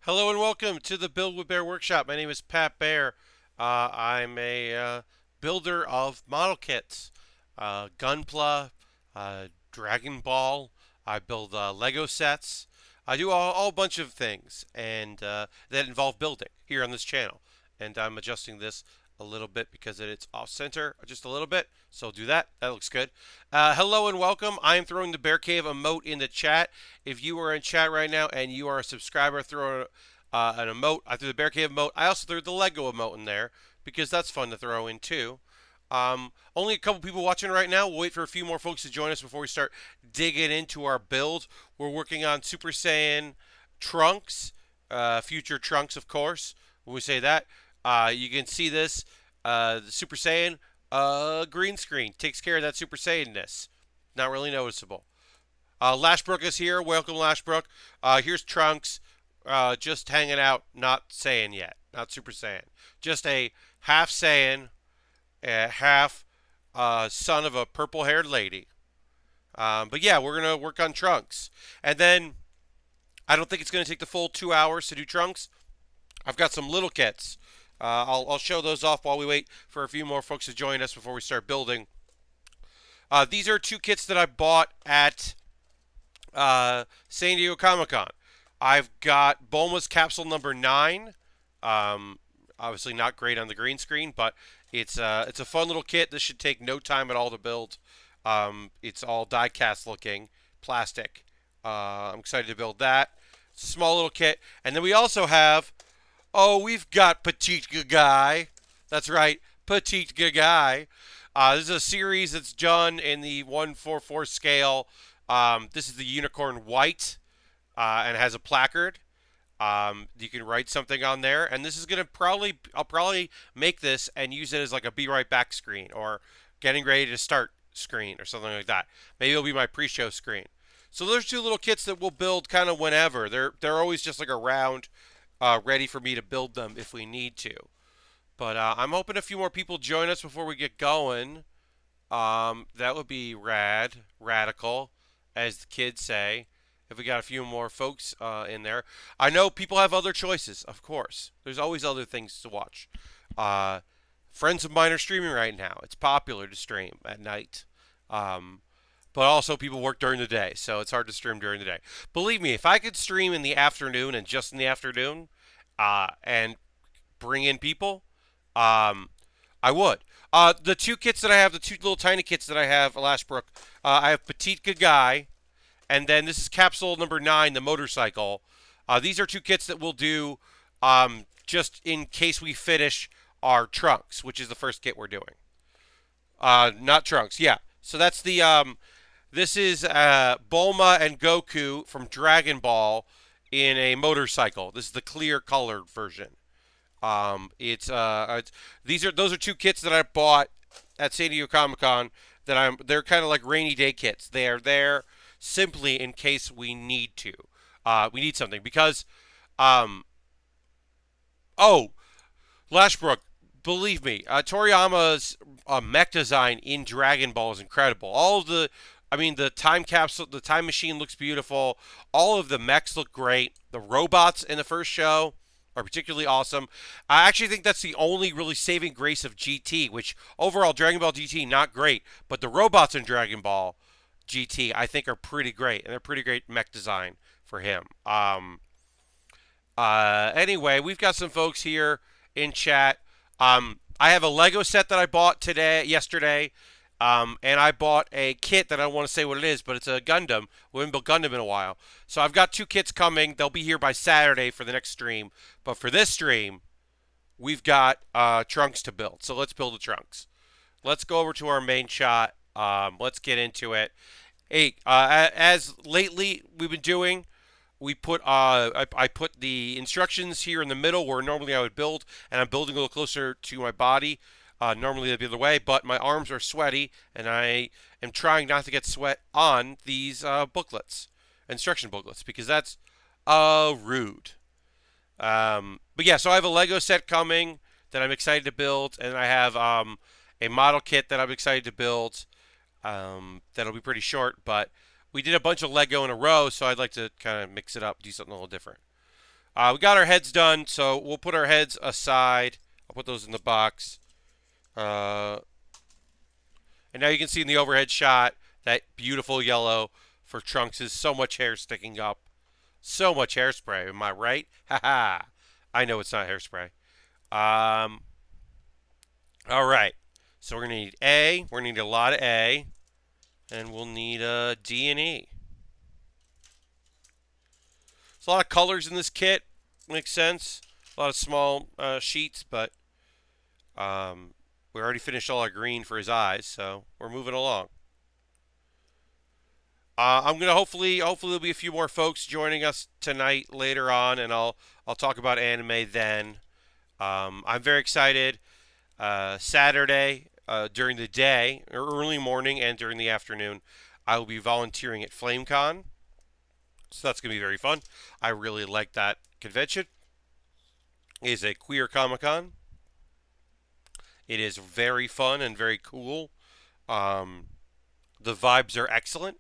Hello and welcome to the Build with Bear workshop. My name is Pat Baer. I'm a builder of model kits, Gunpla, Dragon Ball. I build Lego sets. I do all bunch of things and that involve building here on this channel. And I'm adjusting this a little bit because it's off center just a little bit. So do that. That looks good. Hello and welcome. I am throwing the Bear Cave emote in the chat. If you are in chat right now and you are a subscriber, throw an emote. I threw the Bear Cave emote. I also threw the Lego emote in there because that's fun to throw in too. Only a couple people watching right now. We'll wait for a few more folks to join us before we start digging into our build. We're working on Super Saiyan Trunks, future Trunks, of course. When we say that, you can see this. The Super Saiyan green screen takes care of that Super Saiyanness. Not really noticeable. Lashbrook is here. Welcome, Lashbrook. Here's Trunks, just hanging out, not Saiyan yet, not Super Saiyan. Just a half Saiyan, a half son of a purple-haired lady. But yeah, we're gonna work on Trunks, and then I don't think it's gonna take the full 2 hours to do Trunks. I've got some little kits. I'll show those off while we wait for a few more folks to join us before we start building. These are two kits that I bought at San Diego Comic-Con. I've got Bulma's capsule number 9. Obviously not great on the green screen, but it's a fun little kit. This should take no time at all to build. It's all die-cast looking, plastic. I'm excited to build that. It's a small little kit. And then we also have, we've got Petite Gagai. That's right, Petite Gagai. This is a series that's done in the 1/4/4 scale. This is the unicorn white and has a placard. You can write something on there, and this is gonna I'll probably make this and use it as like a be right back screen or getting ready to start screen or something like that. Maybe it'll be my pre-show screen. So there's two little kits that we'll build kind of whenever. They're always just like around, ready for me to build them if we need to. But I'm hoping a few more people join us before we get going. That would be radical, as the kids say. If we got a few more folks in there, I know people have other choices. Of course, there's always other things to watch. Uh, Friends of mine are streaming right now. It's popular to stream at night. But also people work during the day, so it's hard to stream during the day. Believe me, if I could stream in the afternoon and just in the afternoon, and bring in people, I would. The two kits that I have, the two little tiny kits that I have, Lashbrook, I have Petite Gagai, and then this is capsule number 9, the motorcycle. These are two kits that we'll do just in case we finish our Trunks, which is the first kit we're doing. Not Trunks, yeah. So that's the this is Bulma and Goku from Dragon Ball in a motorcycle. This is the clear colored version. Those are two kits that I bought at San Diego Comic Con they're kind of like rainy day kits. They are there simply in case we need to. We need something because oh, Lashbrook, believe me, Toriyama's mech design in Dragon Ball is incredible. The time capsule, the time machine looks beautiful. All of the mechs look great. The robots in the first show are particularly awesome. I actually think that's the only really saving grace of GT, which overall Dragon Ball GT not great, but the robots in Dragon Ball GT I think are pretty great, and they're pretty great mech design for him. Anyway, we've got some folks here in chat. I have a Lego set that I bought yesterday, and I bought a kit that I don't want to say what it is, but it's a Gundam. We haven't built Gundam in a while. So I've got two kits coming. They'll be here by Saturday for the next stream. But for this stream, we've got Trunks to build. So let's build the Trunks. Let's go over to our main shot. Let's get into it. Hey, as lately we've been doing, I put the instructions here in the middle where normally I would build, and I'm building a little closer to my body. Normally that'd be the other way, but my arms are sweaty, and I am trying not to get sweat on these instruction booklets, because that's rude. But yeah, so I have a Lego set coming that I'm excited to build, and I have a model kit that I'm excited to build. That'll be pretty short, but we did a bunch of Lego in a row, so I'd like to kind of mix it up, do something a little different. We got our heads done, so we'll put our heads aside. I'll put those in the box. Uh, and now you can see in the overhead shot that beautiful yellow for Trunks is so much hair sticking up. So much hairspray. Am I right? Haha. I know it's not hairspray. Um, all right. So we're gonna need A. We're gonna need a lot of A, and we'll need D and E. There's a lot of colors in this kit. Makes sense. A lot of small sheets, but we already finished all our green for his eyes, so we're moving along. I'm gonna hopefully there'll be a few more folks joining us tonight later on, and I'll talk about anime then. I'm very excited. Saturday during the day, or early morning, and during the afternoon, I will be volunteering at FlameCon, so that's gonna be very fun. I really like that convention. It is a queer Comic Con. It is very fun and very cool. Um, the vibes are excellent.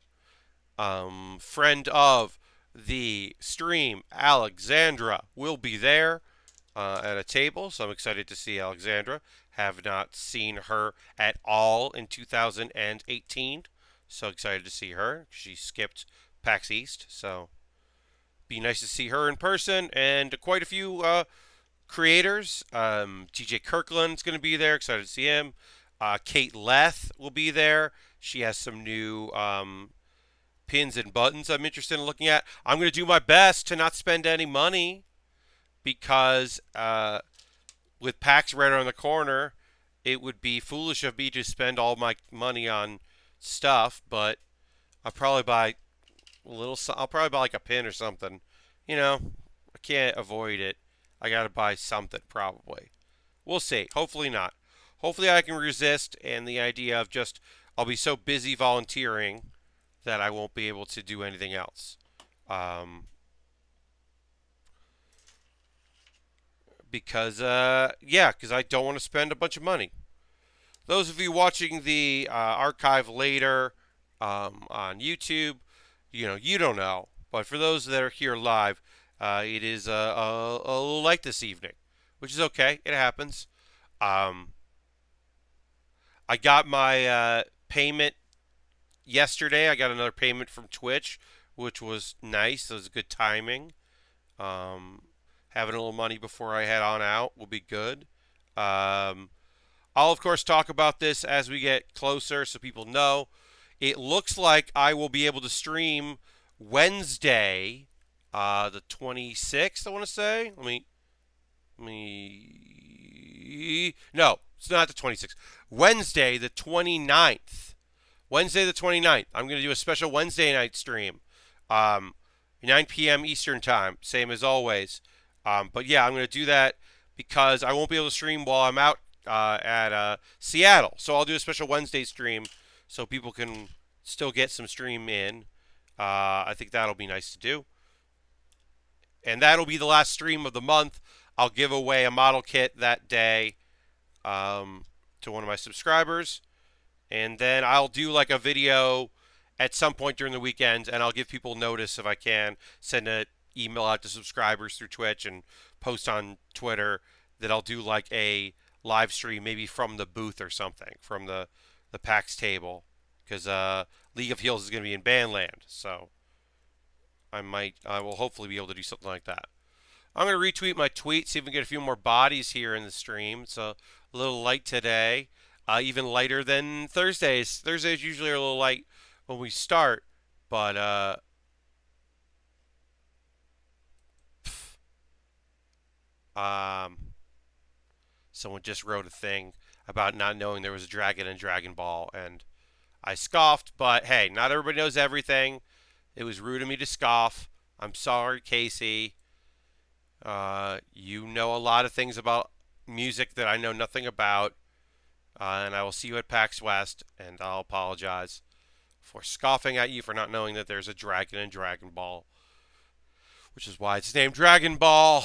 Friend of the stream, Alexandra, will be there at a table, so I'm excited to see Alexandra. Have not seen her at all in 2018, so excited to see her. She skipped PAX East, so be nice to see her in person, and quite a few creators. TJ Kirkland's going to be there, excited to see him. Kate Leth will be there. She has some new pins and buttons I'm interested in looking at. I'm going to do my best to not spend any money because with PAX right around the corner, it would be foolish of me to spend all my money on stuff, but I'll probably buy I'll probably buy like a pin or something. You know, I can't avoid it. I got to buy something probably. We'll see. Hopefully not. Hopefully I can resist and the idea of just I'll be so busy volunteering that I won't be able to do anything else. Because I don't want to spend a bunch of money. Those of you watching the archive later on YouTube, you don't know. But for those that are here live, it is a little light this evening, which is okay. It happens. Um, I got my payment yesterday. I got another payment from Twitch, which was nice. It was good timing. Um, Having a little money before I head on out will be good. I'll, of course, talk about this as we get closer so people know. It looks like I will be able to stream Wednesday, the 26th, I want to say. No, it's not the 26th. Wednesday, the 29th. Wednesday, the 29th. I'm going to do a special Wednesday night stream. 9 p.m. Eastern Time, same as always. But yeah, I'm going to do that because I won't be able to stream while I'm out at Seattle. So I'll do a special Wednesday stream so people can still get some stream in. I think that'll be nice to do. And that'll be the last stream of the month. I'll give away a model kit that day to one of my subscribers. And then I'll do like a video at some point during the weekend, and I'll give people notice if I can. Send an email out to subscribers through Twitch and post on Twitter that I'll do like a live stream, maybe from the booth or something, from the PAX table, because League of Heels is going to be in Bandland, so I will hopefully be able to do something like that. I'm going to retweet my tweet, see if we can get a few more bodies here in the stream. It's a little light today, even lighter than Thursdays. Thursdays usually are a little light when we start, but someone just wrote a thing about not knowing there was a dragon in Dragon Ball, and I scoffed, but hey, not everybody knows everything. It was rude of me to scoff. I'm sorry, Casey. You know a lot of things about music that I know nothing about, and I will see you at PAX West, and I'll apologize for scoffing at you for not knowing that there's a dragon in Dragon Ball, which is why it's named Dragon Ball,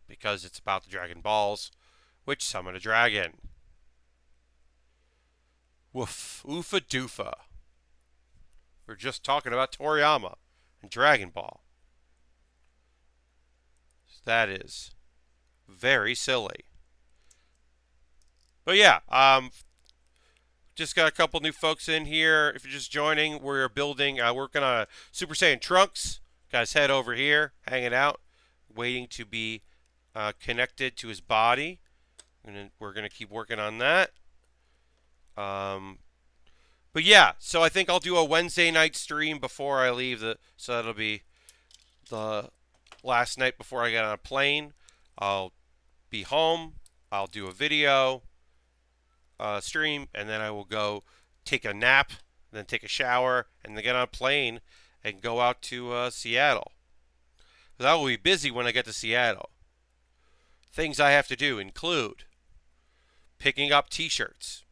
because it's about the Dragon Balls, which summon a dragon. Woof, oofa doofa. We're just talking about Toriyama and Dragon Ball. That is very silly. But yeah, just got a couple new folks in here. If you're just joining, we're building, working on a Super Saiyan Trunks. Guys, head over here, hanging out, waiting to be connected to his body. And we're gonna keep working on that. But yeah, so I think I'll do a Wednesday night stream before I leave. So that'll be the last night before I get on a plane. I'll be home. I'll do a video stream, and then I will go take a nap, then take a shower, and then get on a plane and go out to Seattle. I will be busy when I get to Seattle. Things I have to do include picking up T-shirts,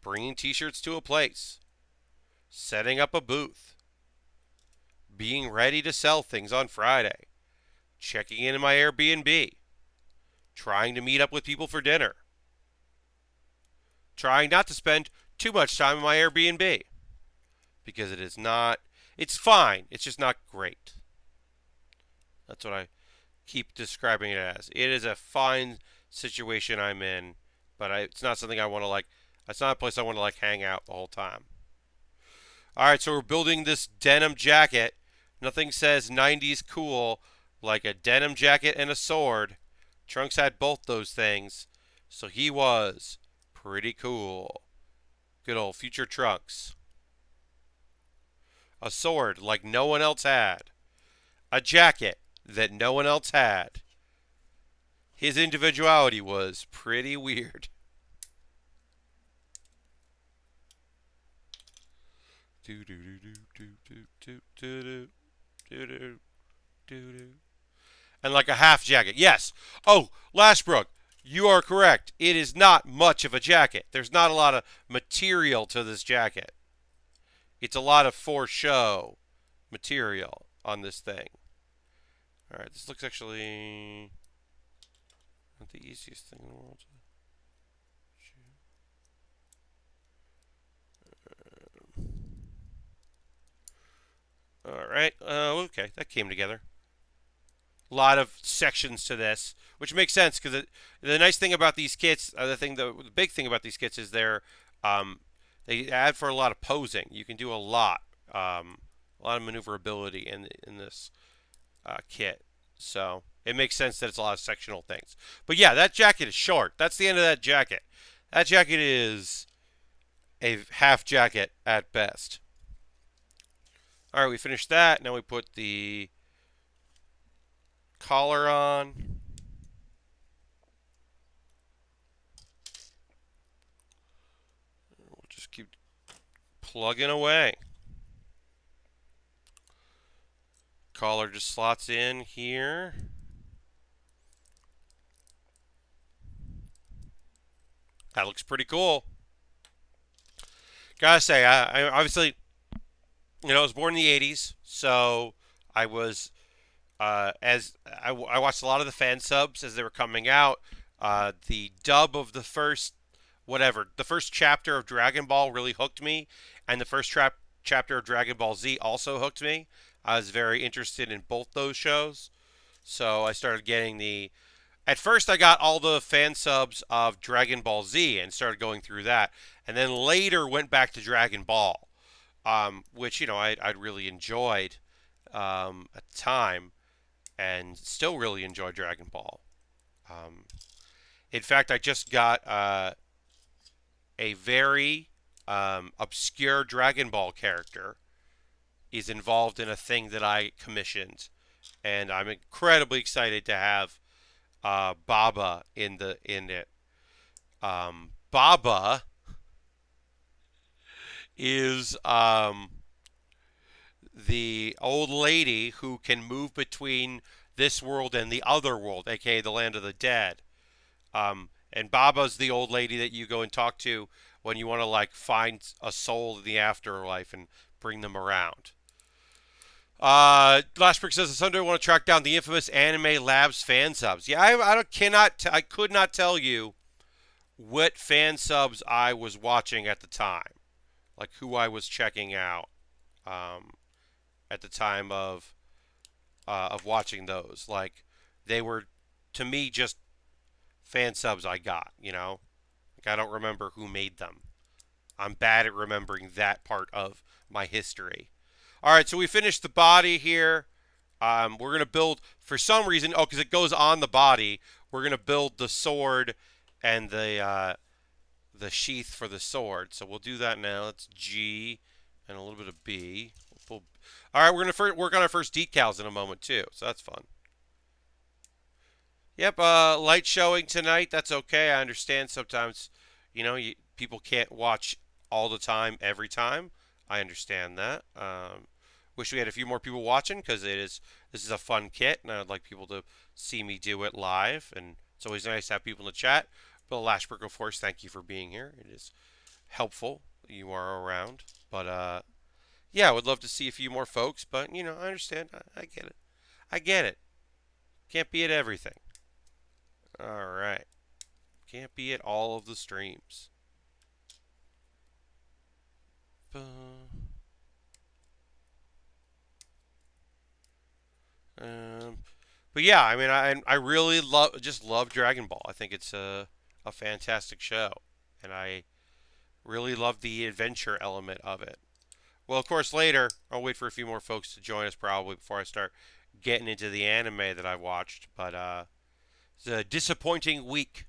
bringing T-shirts to a place, setting up a booth, being ready to sell things on Friday, checking in my Airbnb, trying to meet up with people for dinner, trying not to spend too much time in my Airbnb because it's fine, it's just not great. That's what I keep describing it as. It is a fine situation I'm in, but it's not something I want to it's not a place I want to hang out the whole time. Alright, so we're building this denim jacket. Nothing says 90s cool like a denim jacket and a sword. Trunks had both those things, so he was pretty cool. Good old future Trunks. A sword like no one else had. A jacket that no one else had. His individuality was pretty weird. And like a half jacket. Yes. Oh, Lashbrook, you are correct. It is not much of a jacket. There's not a lot of material to this jacket. It's a lot of for show material on this thing. Alright, this looks actually not the easiest thing in the world. Alright, okay, that came together. A lot of sections to this, which makes sense because the nice thing about these kits, the big thing about these kits is they add for a lot of posing. You can do a lot of maneuverability in this kit. So it makes sense that it's a lot of sectional things. But yeah, that jacket is short. That's the end of that jacket. That jacket is a half jacket at best. All right, we finished that. Now we put the collar on. We'll just keep plugging away. Collar just slots in here. That looks pretty cool. Gotta say, I obviously, I was born in the 80s, so I was, I watched a lot of the fan subs as they were coming out. The dub of the first chapter of Dragon Ball really hooked me, and the first chapter of Dragon Ball Z also hooked me. I was very interested in both those shows, so I started getting at first I got all the fan subs of Dragon Ball Z and started going through that, and then later went back to Dragon Ball, which I'd really enjoyed at the time, and still really enjoy Dragon Ball. In fact, I just got a very obscure Dragon Ball character is involved in a thing that I commissioned, and I'm incredibly excited to have Baba in it. Baba is the old lady who can move between this world and the other world, aka the land of the dead. And Baba's the old lady that you go and talk to when you want to find a soul in the afterlife and bring them around. Lashbrick says, Sunday I want to track down the infamous Anime Labs fan subs. Yeah, I could not tell you what fan subs I was watching at the time, like who I was checking out at the time of watching those. Like they were, to me, just fan subs I got, Like, I don't remember who made them. I'm bad at remembering that part of my history. All right, so we finished the body here. We're going to build, for some reason, because it goes on the body, we're going to build the sword and the sheath for the sword. So we'll do that now. That's G and a little bit of B. All right, we're going to work on our first decals in a moment, too. So that's fun. Yep, light showing tonight. That's okay. I understand sometimes, people can't watch all the time, every time. I understand that. Wish we had a few more people watching because this is a fun kit, and I would like people to see me do it live. And it's always nice to have people in the chat. Bill Lashbrook, of course, thank you for being here. It is helpful that you are around. But yeah, I would love to see a few more folks. But I understand. I get it. I get it. Can't be at everything. All right. Can't be at all of the streams. But yeah, I mean, I really love Dragon Ball. I think it's a fantastic show, and I really love the adventure element of it. Well, of course, later I'll wait for a few more folks to join us probably before I start getting into the anime that I watched. But it's a disappointing week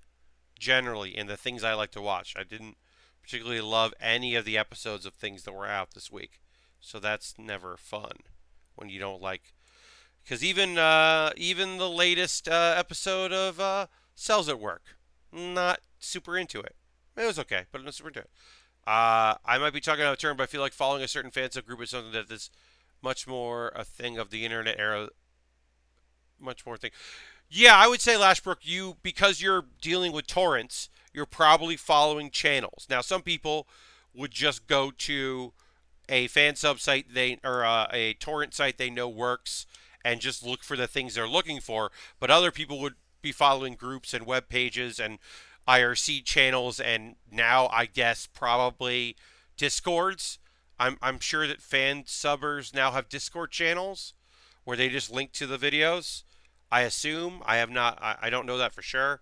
generally in the things I like to watch. I didn't particularly love any of the episodes of things that were out this week, so that's never fun when you don't like. Because even the latest episode of Cells at Work, not super into it. It was okay, but I'm not super into it. I might be talking out of turn, but I feel like following a certain fan subgroup is something that is much more a thing of the internet era. Much more thing. Yeah, I would say Lashbrook, because you're dealing with torrents, you're probably following channels. Now, some people would just go to a fan sub site or a torrent site they know works and just look for the things they're looking for. But other people would be following groups and web pages and IRC channels, and now I guess probably Discords. I'm sure that fan subbers now have Discord channels where they just link to the videos. I assume. I have not. I don't know that for sure.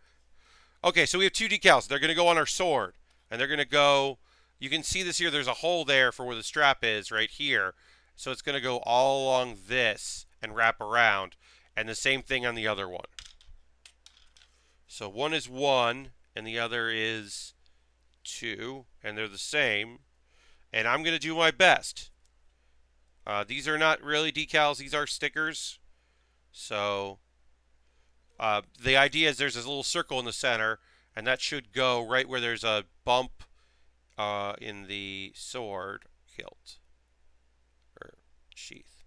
Okay, so we have two decals. They're going to go on our sword, and they're going to go. You can see this here. There's a hole there for where the strap is right here. So it's going to go all along this and wrap around, and the same thing on the other one. So one is 1, and the other is 2, and they're the same. And I'm going to do my best. These are not really decals. These are stickers. So the idea is there's this little circle in the center, and that should go right where there's a bump in the sword hilt or sheath.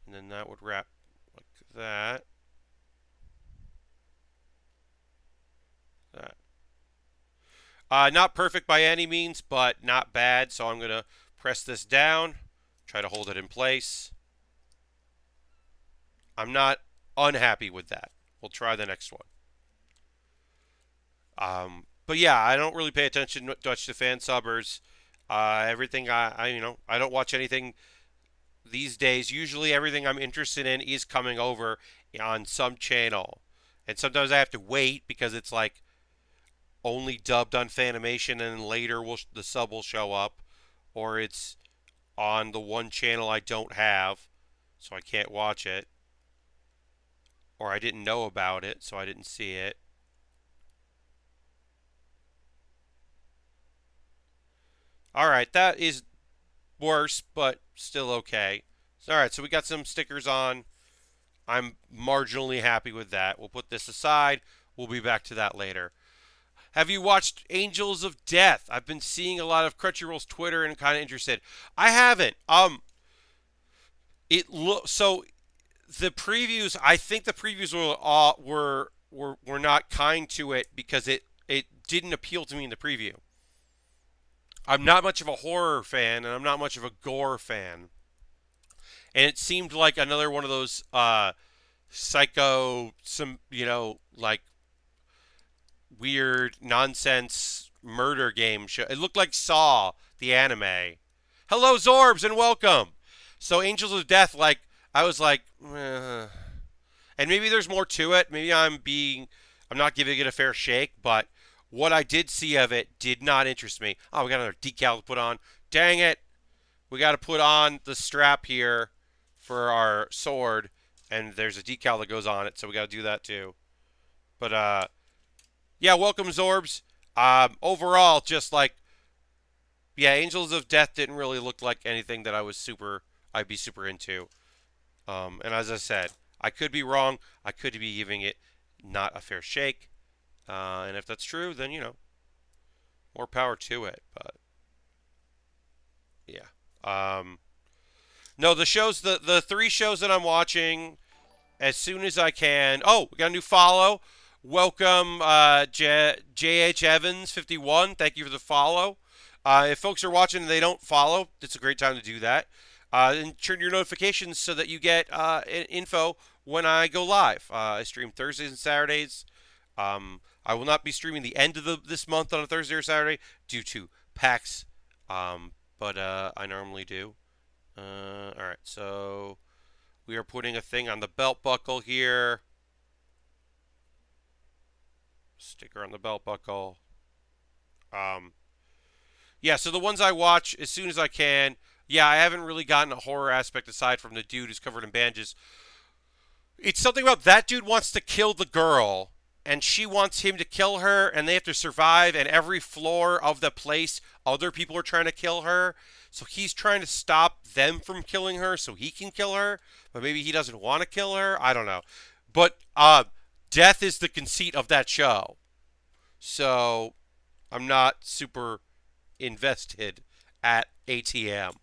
And then that would wrap like that. Not perfect by any means, but not bad. So I'm going to press this down, try to hold it in place. I'm not unhappy with that. We'll try the next one. But yeah, I don't really pay attention much to fan subbers. Everything I don't watch anything these days. Usually everything I'm interested in is coming over on some channel. And sometimes I have to wait because it's like only dubbed on Fanimation, and then later the sub will show up, or it's on the one channel I don't have, so I can't watch it, or I didn't know about it, so I didn't see it. Alright, that is worse, but still okay. Alright, so we got some stickers on. I'm marginally happy with that. We'll put this aside. We'll be back to that later. Have you watched Angels of Death? I've been seeing a lot of Crunchyroll's Twitter and kind of interested. I haven't. So the previews. I think the previews were not kind to it because it didn't appeal to me in the preview. I'm not much of a horror fan, and I'm not much of a gore fan. And it seemed like another one of those like weird nonsense murder game show. It looked like Saw, the anime. Hello, Zorbs, and welcome. So Angels of Death, I was like, And maybe there's more to it. Maybe I'm not giving it a fair shake, but what I did see of it did not interest me. Oh, we got another decal to put on. Dang it. We got to put on the strap here for our sword, and there's a decal that goes on it, so we got to do that too. But yeah, welcome Zorbs. Overall, just like yeah, Angels of Death didn't really look like anything that I'd be super into. And as I said, I could be wrong. I could be giving it not a fair shake. And if that's true, then more power to it. But yeah. No, the three shows that I'm watching as soon as I can. Oh, we got a new follow. Welcome, JH Evans 51. Thank you for the follow. If folks are watching and they don't follow, it's a great time to do that. And turn your notifications so that you get info when I go live. I stream Thursdays and Saturdays. I will not be streaming the end of this month on a Thursday or Saturday due to PAX, but I normally do. All right, so we are putting a thing on the belt buckle here. Sticker on the belt buckle. Yeah, so the ones I watch as soon as I can. Yeah, I haven't really gotten a horror aspect aside from the dude who's covered in bandages. It's something about that dude wants to kill the girl, and she wants him to kill her, and they have to survive, and every floor of the place, other people are trying to kill her. So he's trying to stop them from killing her so he can kill her, but maybe he doesn't want to kill her. I don't know. But death is the conceit of that show. So I'm not super invested at ATM.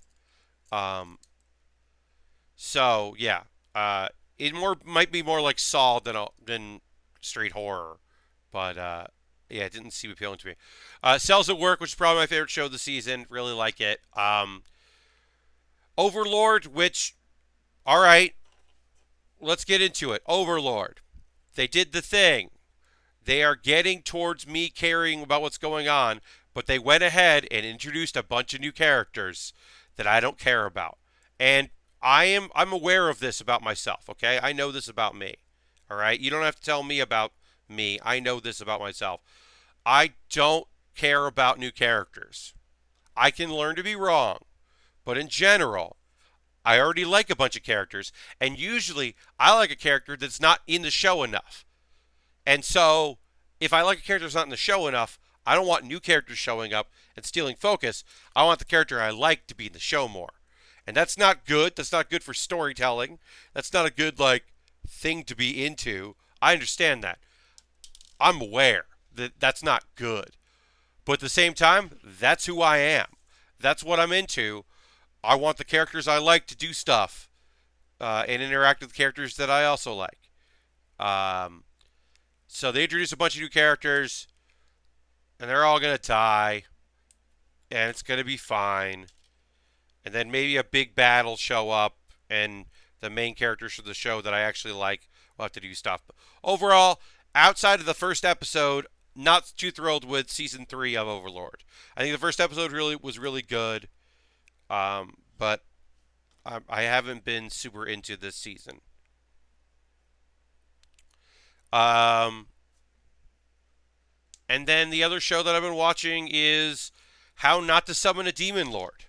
So yeah, it might be more like Saw than straight horror, but yeah, it didn't seem appealing to me. Cells at Work, which is probably my favorite show of the season. Really like it. Overlord, which, all right, let's get into it. Overlord, they did the thing. They are getting towards me caring about what's going on, but they went ahead and introduced a bunch of new characters that I don't care about. And I'm aware of this about myself, okay? I know this about me. All right? You don't have to tell me about me. I know this about myself. I don't care about new characters. I can learn to be wrong, but in general, I already like a bunch of characters, and usually I like a character that's not in the show enough. And so, if I like a character that's not in the show enough, I don't want new characters showing up and stealing focus. I want the character I like to be in the show more. And that's not good. That's not good for storytelling. That's not a good, thing to be into. I understand that. I'm aware that that's not good. But at the same time, that's who I am. That's what I'm into. I want the characters I like to do stuff and interact with characters that I also like. So they introduce a bunch of new characters, and they're all going to die, and it's going to be fine. And then maybe a big bad will show up, and the main characters for the show that I actually like will have to do stuff. But overall, outside of the first episode, not too thrilled with Season 3 of Overlord. I think the first episode was really good, but I haven't been super into this season. And then the other show that I've been watching is How Not to Summon a Demon Lord.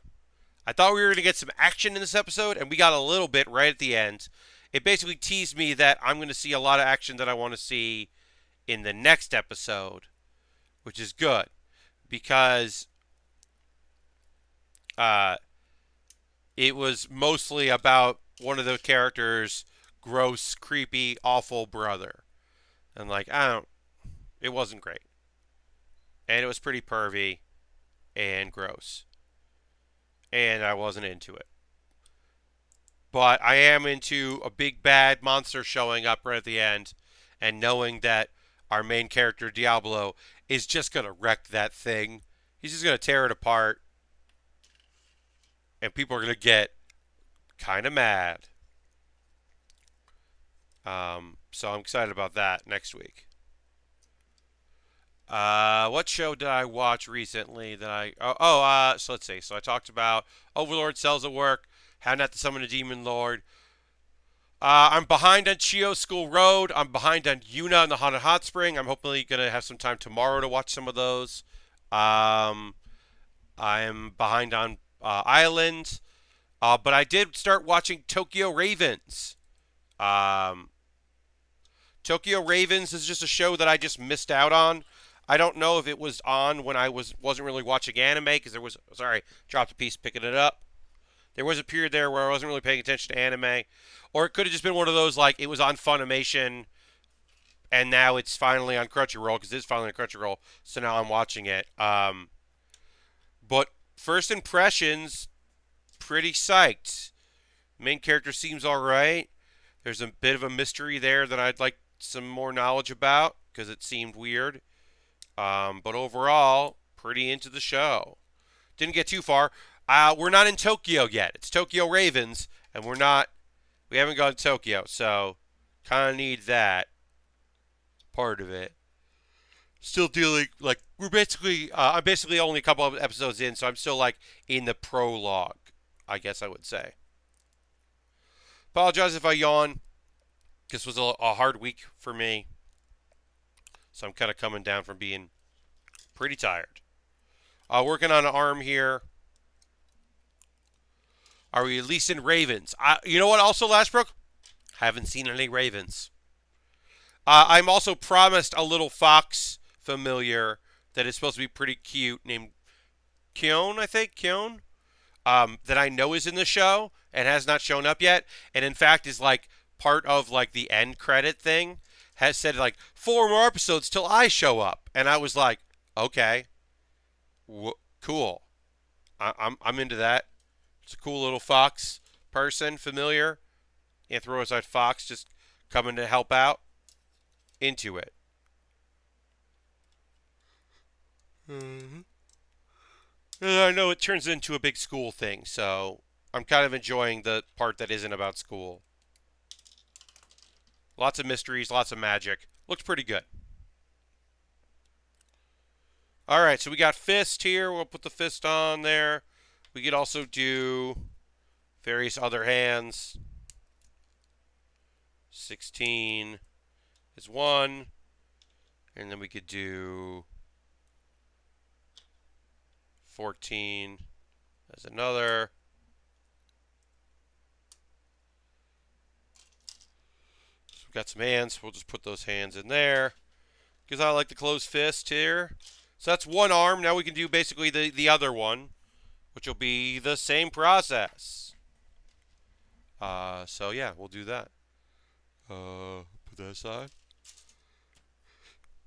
I thought we were going to get some action in this episode, and we got a little bit right at the end. It basically teased me that I'm going to see a lot of action that I want to see in the next episode, which is good, because it was mostly about one of the characters' gross, creepy, awful brother. And it wasn't great. And it was pretty pervy and gross. And I wasn't into it. But I am into a big bad monster showing up right at the end and knowing that our main character, Diablo, is just going to wreck that thing. He's just going to tear it apart. And people are going to get kind of mad. So I'm excited about that next week. What show did I watch recently that so let's see. So I talked about Overlord, Cells at Work, How Not to Summon a Demon Lord. I'm behind on Chio School Road. I'm behind on Yuna and the Haunted Hot Spring. I'm hopefully going to have some time tomorrow to watch some of those. Um, I'm behind on Island. But I did start watching Tokyo Ravens. Um, Tokyo Ravens is just a show that I just missed out on. I don't know if it was on when I wasn't really watching anime because there was sorry, dropped a piece picking it up. There was a period there where I wasn't really paying attention to anime, or it could have just been one of those like it was on Funimation and now it's finally on Crunchyroll because it's finally on Crunchyroll. So now I'm watching it. But first impressions, pretty psyched. Main character seems all right. There's a bit of a mystery there that I'd like some more knowledge about because it seemed weird. But overall, pretty into the show. Didn't get too far. We're not in Tokyo yet. It's Tokyo Ravens, and we haven't gone to Tokyo, so kind of need that part of it. Still dealing like I'm basically only a couple of episodes in, so I'm still like in the prologue, I guess I would say. Apologize if I yawn. This was a hard week for me, so I'm kind of coming down from being pretty tired. Working on an arm here. Are we at least in Ravens? You know what? Also, Lashbrook, haven't seen any Ravens. I'm also promised a little fox familiar that is supposed to be pretty cute, named Kyon, I think Kyon, that I know is in the show and has not shown up yet, and in fact is like part of like the end credit thing. Has said like 4 more episodes till I show up, and I was like, okay, cool. I'm into that. It's a cool little fox person, familiar, Anthrozoid fox, just coming to help out. Into it. Mm-hmm. And I know it turns into a big school thing, so I'm kind of enjoying the part that isn't about school. Lots of mysteries, lots of magic. Looks pretty good. All right, so we got fist here. We'll put the fist on there. We could also do various other hands. 16 is one. And then we could do 14 as another. So we've got some hands. We'll just put those hands in there. Because I like the closed fist here. So that's one arm. Now we can do basically the other one, which will be the same process. So yeah, we'll do that. Put that aside.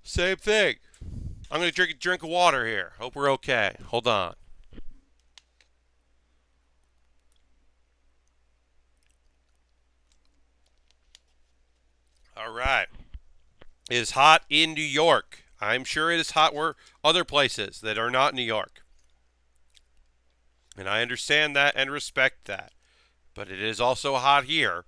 Same thing. I'm going to drink a drink of water here. Hope we're okay. Hold on. All right. It is hot in New York. I'm sure it is hot where other places that are not New York. And I understand that and respect that. But it is also hot here.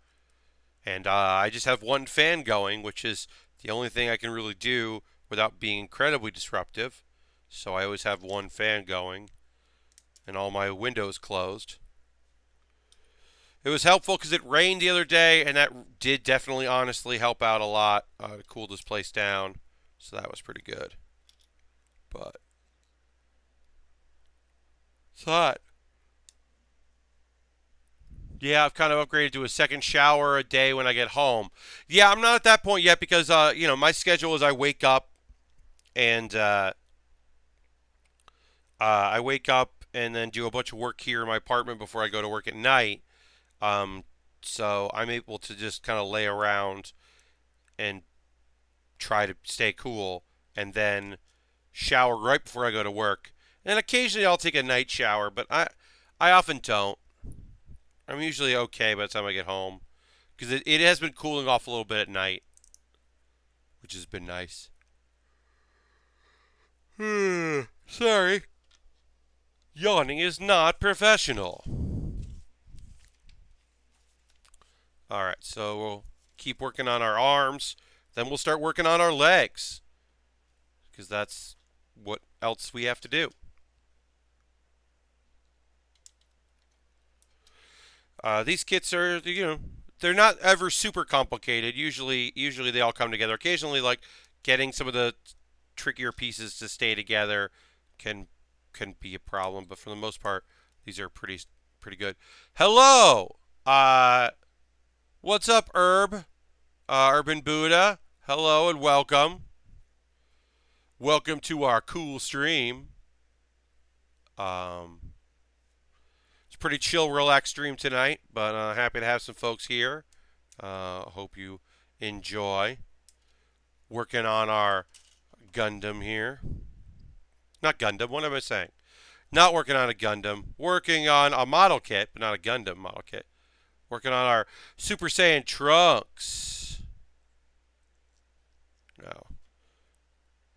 And I just have one fan going, which is the only thing I can really do without being incredibly disruptive. So I always have one fan going and all my windows closed. It was helpful because it rained the other day, and that did definitely honestly help out a lot to cool this place down. So that was pretty good. But it's hot. Yeah, I've kind of upgraded to a second shower a day when I get home. Yeah, I'm not at that point yet because my schedule is and I wake up and then do a bunch of work here in my apartment before I go to work at night. Um, so I'm able to just kind of lay around and try to stay cool, and then shower right before I go to work. And occasionally I'll take a night shower, but I often don't. I'm usually okay by the time I get home because it has been cooling off a little bit at night, which has been nice. Sorry. Yawning is not professional. All right, so we'll keep working on our arms. Then we'll start working on our legs because that's what else we have to do. These kits are, they're not ever super complicated. Usually they all come together. Occasionally, like getting some of the trickier pieces to stay together can can be a problem, but for the most part, these are pretty good. Hello, what's up, Urban Buddha? Hello and welcome. Welcome to our cool stream. Um, it's a pretty chill, relaxed stream tonight, but happy to have some folks here. Hope you enjoy working on our Gundam here. Not Gundam, what am I saying? Not working on a Gundam. Working on a model kit, but not a Gundam model kit. Working on our Super Saiyan Trunks. No.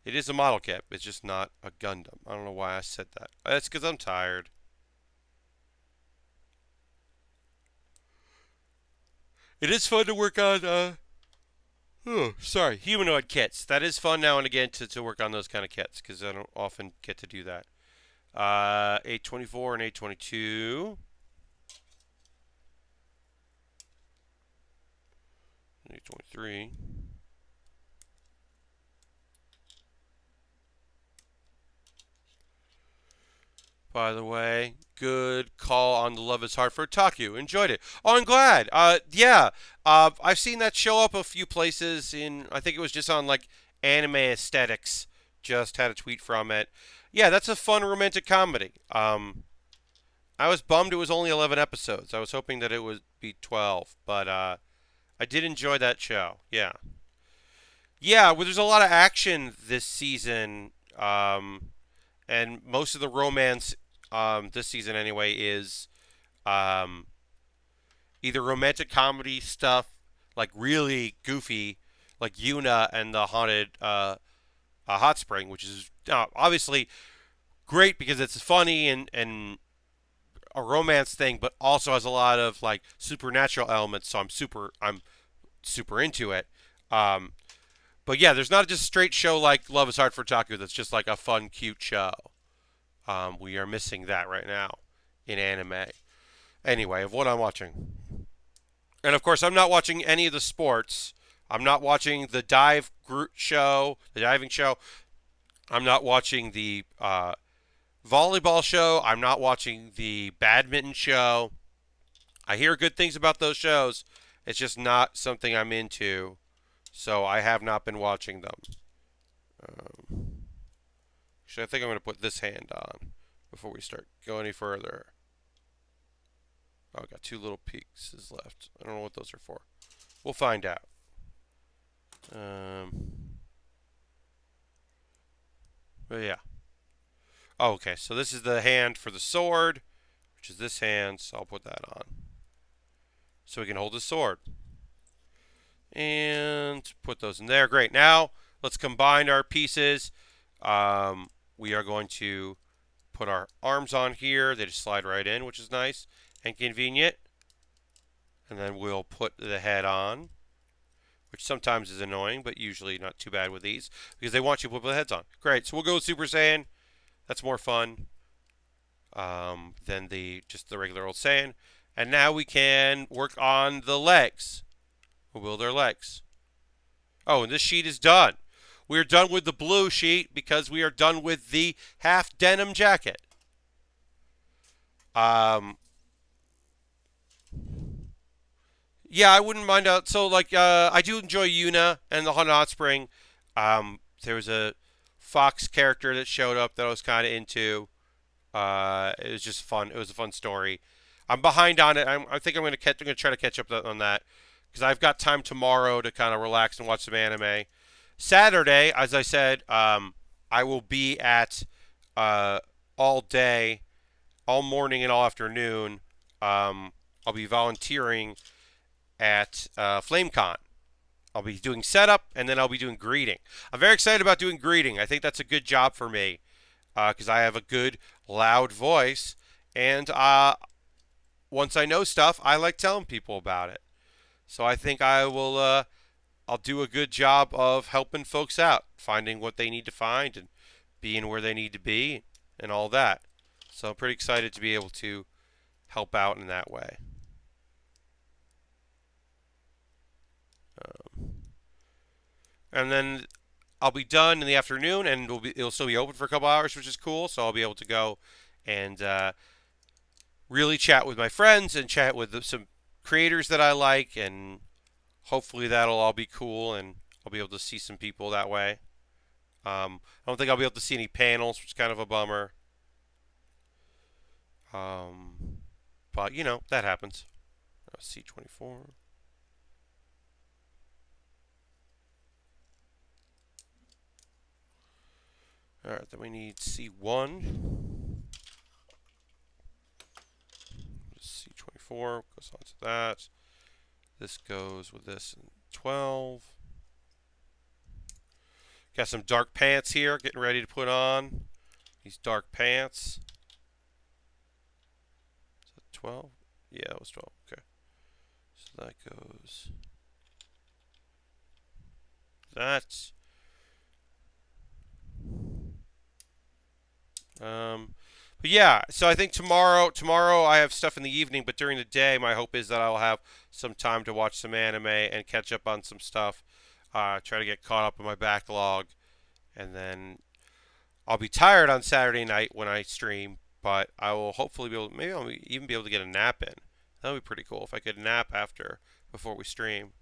It is a model kit, it's just not a Gundam. I don't know why I said that. That's because I'm tired. It is fun to work on, humanoid kits. That is fun now and again to work on those kind of kits, because I don't often get to do that. 824 and 822. 823. By the way, good call on the Love is Hard for Otaku. Enjoyed it. Oh, I'm glad. Yeah. I've seen that show up a few places I think it was just on like Anime Aesthetics. Just had a tweet from it. Yeah, that's a fun romantic comedy. I was bummed it was only 11 episodes. I was hoping that it would be 12, but I did enjoy that show. Yeah. Yeah, well, there's a lot of action this season, and most of the romance this season anyway is either romantic comedy stuff, like really goofy, like Yuna and the Haunted Hot Spring, which is obviously great because it's funny and a romance thing, but also has a lot of like supernatural elements. So I'm super into it. But yeah, there's not just a straight show like Love is Hard for Otaku that's just like a fun, cute show. We are missing that right now in anime. Anyway, of what I'm watching. And of course, I'm not watching any of the sports. I'm not watching the the diving show. I'm not watching the volleyball show. I'm not watching the badminton show. I hear good things about those shows. It's just not something I'm into. So I have not been watching them. Actually, I think I'm going to put this hand on before we start go any further. Oh, I've got two little pieces left. I don't know what those are for. We'll find out. But yeah. Oh, okay, so this is the hand for the sword, which is this hand, so I'll put that on. So we can hold the sword. And put those in there. Great. Now, let's combine our pieces. We are going to put our arms on here. They just slide right in, which is nice and convenient. And then we'll put the head on, which sometimes is annoying, but usually not too bad with these, because they want you to put the heads on. Great. So we'll go with Super Saiyan. That's more fun than just the regular old Saiyan. And now we can work on the legs. We'll build our legs. Oh, and this sheet is done. We are done with the blue sheet because we are done with the half denim jacket. Yeah, I wouldn't mind. So, like, I do enjoy Yuna and the Haunted Hot Spring. There was a Fox character that showed up that I was kind of into. It was just fun. It was a fun story. I'm behind on it. I think I'm going to try to catch up on that because I've got time tomorrow to kind of relax and watch some anime. Saturday, as I said, I will be at all day, all morning and all afternoon. I'll be volunteering at FlameCon. I'll be doing setup and then I'll be doing greeting. I'm very excited about doing greeting. I think that's a good job for me because I have a good, loud voice. And once I know stuff, I like telling people about it. So I think I'll do a good job of helping folks out, finding what they need to find and being where they need to be and all that. So I'm pretty excited to be able to help out in that way. and then I'll be done in the afternoon, and it'll still be open for a couple hours, which is cool. So I'll be able to go and really chat with my friends and chat with some creators that I like, and hopefully that'll all be cool, and I'll be able to see some people that way. I don't think I'll be able to see any panels, which is kind of a bummer. Um, but that happens. C24. All right, then we need C1. C24 goes on to that. This goes with this in 12. Got some dark pants here, getting ready to put on. These dark pants. Is that 12? Yeah, it was 12. Okay. So that goes. That. But yeah, so I think tomorrow I have stuff in the evening, but during the day, my hope is that I'll have some time to watch some anime and catch up on some stuff. Try to get caught up in my backlog, and then I'll be tired on Saturday night when I stream, but I will hopefully be able. Maybe I'll even be able to get a nap in. That would be pretty cool if I could nap before we stream.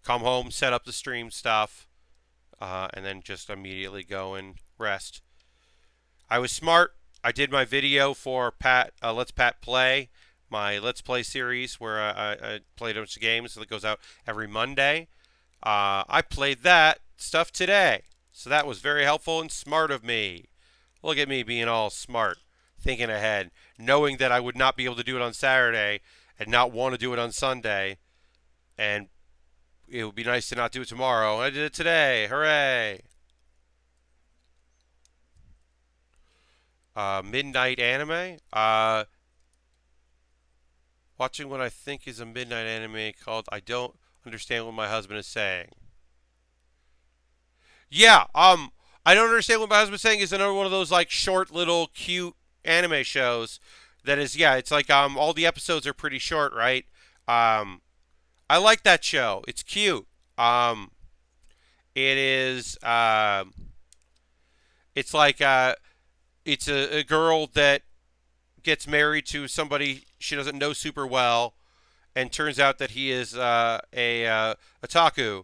Come home, set up the stream stuff, and then just immediately go and rest. I was smart. I did my video for Let's Pat Play, my Let's Play series where I played a bunch of games that goes out every Monday. I played that stuff today, so that was very helpful and smart of me. Look at me being all smart, thinking ahead, knowing that I would not be able to do it on Saturday and not want to do it on Sunday, and it would be nice to not do it tomorrow. I did it today. Hooray! Midnight anime. Watching what I think is a midnight anime called I Don't Understand What My Husband Is Saying. Yeah, I don't understand what my husband's saying is another one of those like short little cute anime shows that is, yeah, it's like all the episodes are pretty short, right? I like that show. It's cute. It is it's like it's a girl that gets married to somebody she doesn't know super well, and turns out that he is a otaku,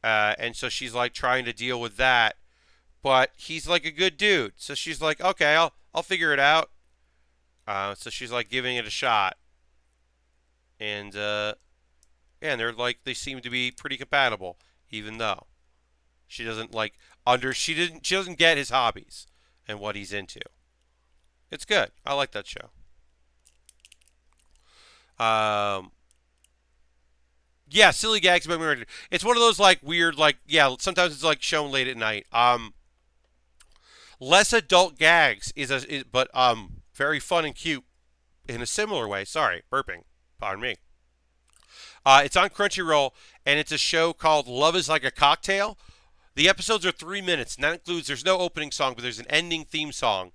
and so she's like trying to deal with that, but he's like a good dude, so she's like, okay, I'll figure it out. So she's like giving it a shot, and yeah, and they seem to be pretty compatible, even though she doesn't she doesn't get his hobbies and what he's into. It's good. I like that show. Um, yeah, silly gags about me. It's one of those like weird, like, yeah. Sometimes it's like shown late at night. Less adult gags but very fun and cute in a similar way. Sorry, burping. Pardon me. It's on Crunchyroll, and it's a show called Love Is Like a Cocktail. The episodes are 3 minutes, and that includes there's no opening song, but there's an ending theme song.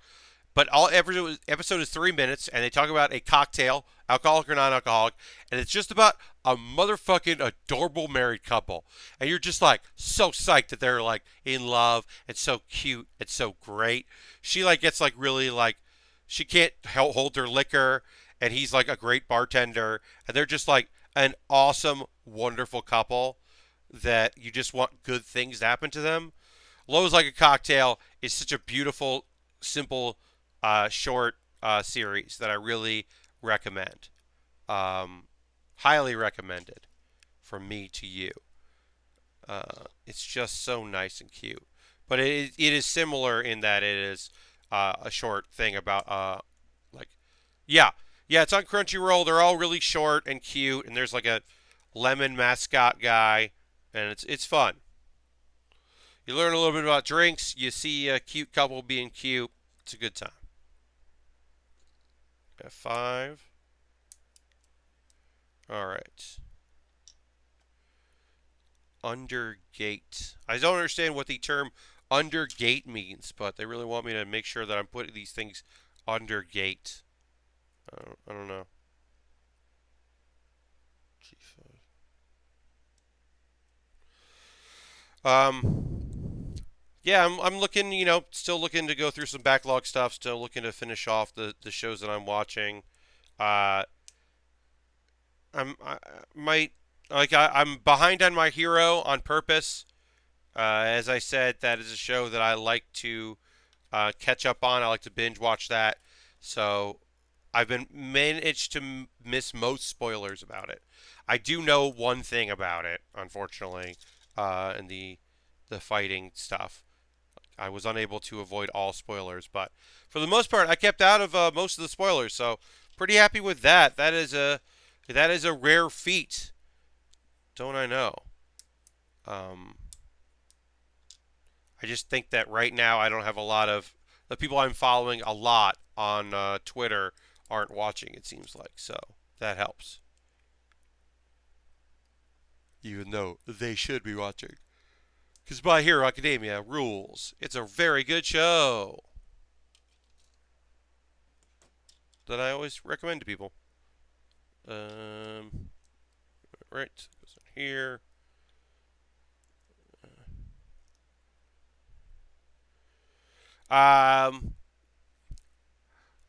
But every episode is 3 minutes, and they talk about a cocktail, alcoholic or non-alcoholic, and it's just about a motherfucking adorable married couple. And you're just like so psyched that they're like in love and so cute and so great. She like gets like really like she can't hold her liquor, and he's like a great bartender, and they're just like an awesome, wonderful couple that you just want good things to happen to them. Low is Like a Cocktail is such a beautiful, simple, short series that I really recommend. Highly recommended from me to you. It's just so nice and cute. But it is similar in that it is a short thing about, like, yeah. Yeah, it's on Crunchyroll. They're all really short and cute, and there's like a lemon mascot guy, and it's fun. You learn a little bit about drinks. You see a cute couple being cute. It's a good time. F5. All right. Undergate. I don't understand what the term undergate means, but they really want me to make sure that I'm putting these things undergate. I don't know. G5. Yeah, I'm looking, still looking to go through some backlog stuff. Still looking to finish off the shows that I'm watching. Uh, I might I'm behind on My Hero on purpose. As I said, that is a show that I like to catch up on. I like to binge watch that. So I've been managed to miss most spoilers about it. I do know one thing about it, unfortunately, in the fighting stuff. I was unable to avoid all spoilers, but for the most part, I kept out of most of the spoilers. So pretty happy with that. That is a rare feat, don't I know? Um, I just think that right now I don't have a lot of the people I'm following a lot on Twitter aren't watching. It seems like so that helps, even though they should be watching. Because My Hero Academia rules. It's a very good show that I always recommend to people. Um, right, goes in here. Um,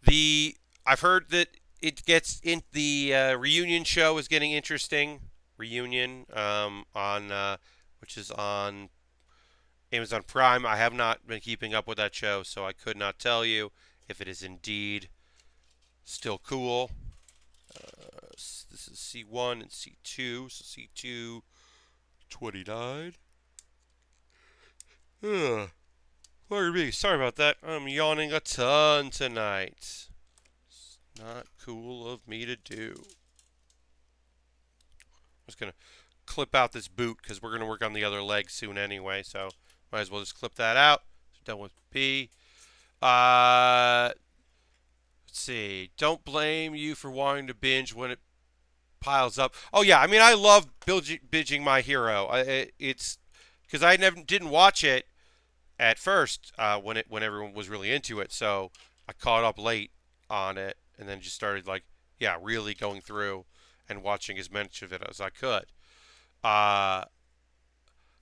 the I've heard that it gets in the reunion show is getting interesting. Reunion on which is on Amazon Prime. I have not been keeping up with that show, so I could not tell you if it is indeed still cool. This is C1 and C2, so C2 29. Ugh. Pardon me. Sorry about that. I'm yawning a ton tonight. It's not cool of me to do. I'm just going to clip out this boot because we're going to work on the other leg soon anyway, so might as well just clip that out. Done with B. Let's see. Don't blame you for wanting to binge when it piles up. Oh yeah, I mean I love binging My Hero. It's because I never didn't watch it at first when everyone was really into it, so I caught up late on it and then just started really going through and watching as much of it as I could. Uh,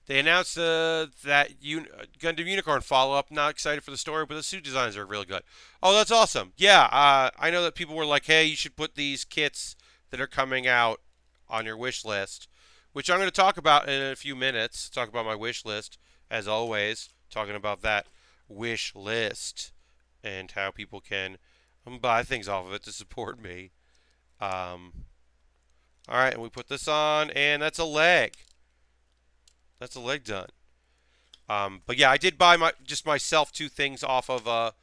they announced that Gundam Unicorn follow up. Not excited for the story, but the suit designs are really good. Oh, that's awesome. Yeah, I know that people were like, hey, you should put these kits that are coming out on your wish list, which I'm going to talk about in a few minutes. Talk about my wish list, as always, talking about that wish list and how people can buy things off of it to support me. Um, all right, and we put this on, and that's a leg. That's a leg done. But yeah, I did buy myself two things off of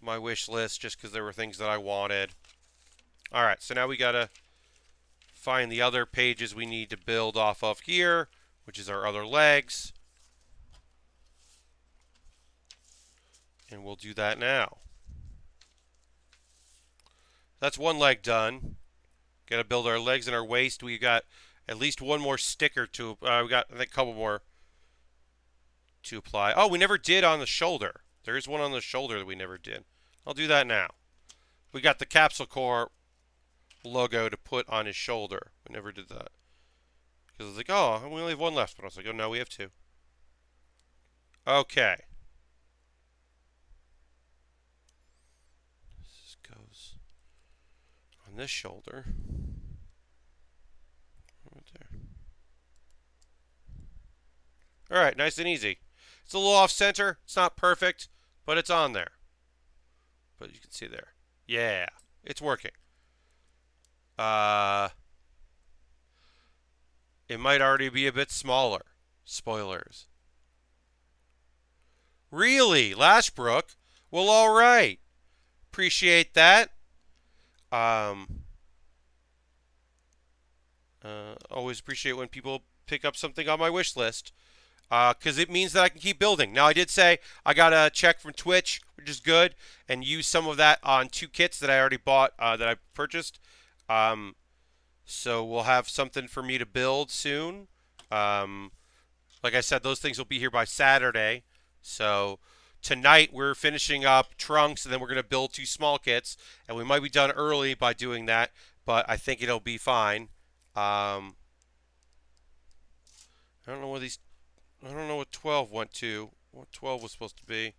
my wish list just because there were things that I wanted. All right, so now we gotta find the other pages we need to build off of here, which is our other legs, and we'll do that now. That's one leg done. Gotta build our legs and our waist. We got at least one more sticker to. We got I think a couple more to apply. Oh, we never did on the shoulder. There is one on the shoulder that we never did. I'll do that now. We got the Capsule Corp logo to put on his shoulder. We never did that. Because I was like, oh, we only have one left. But I was like, oh, no, we have two. Okay. This goes on this shoulder. Right there. All right, nice and easy. It's a little off center. It's not perfect, but it's on there. But you can see there. Yeah, it's working. Uh, it might already be a bit smaller. Spoilers. Really, Lashbrook? Well, all right. Appreciate that. Um, always appreciate when people pick up something on my wish list because it means that I can keep building. Now, I did say I got a check from Twitch, which is good, and use some of that on two kits that I already bought, that I purchased. So we'll have something for me to build soon. Like I said, those things will be here by Saturday. So tonight we're finishing up trunks, and then we're going to build two small kits, and we might be done early by doing that, but I think it'll be fine. I don't know where these. I don't know what 12 went to. What 12 was supposed to be.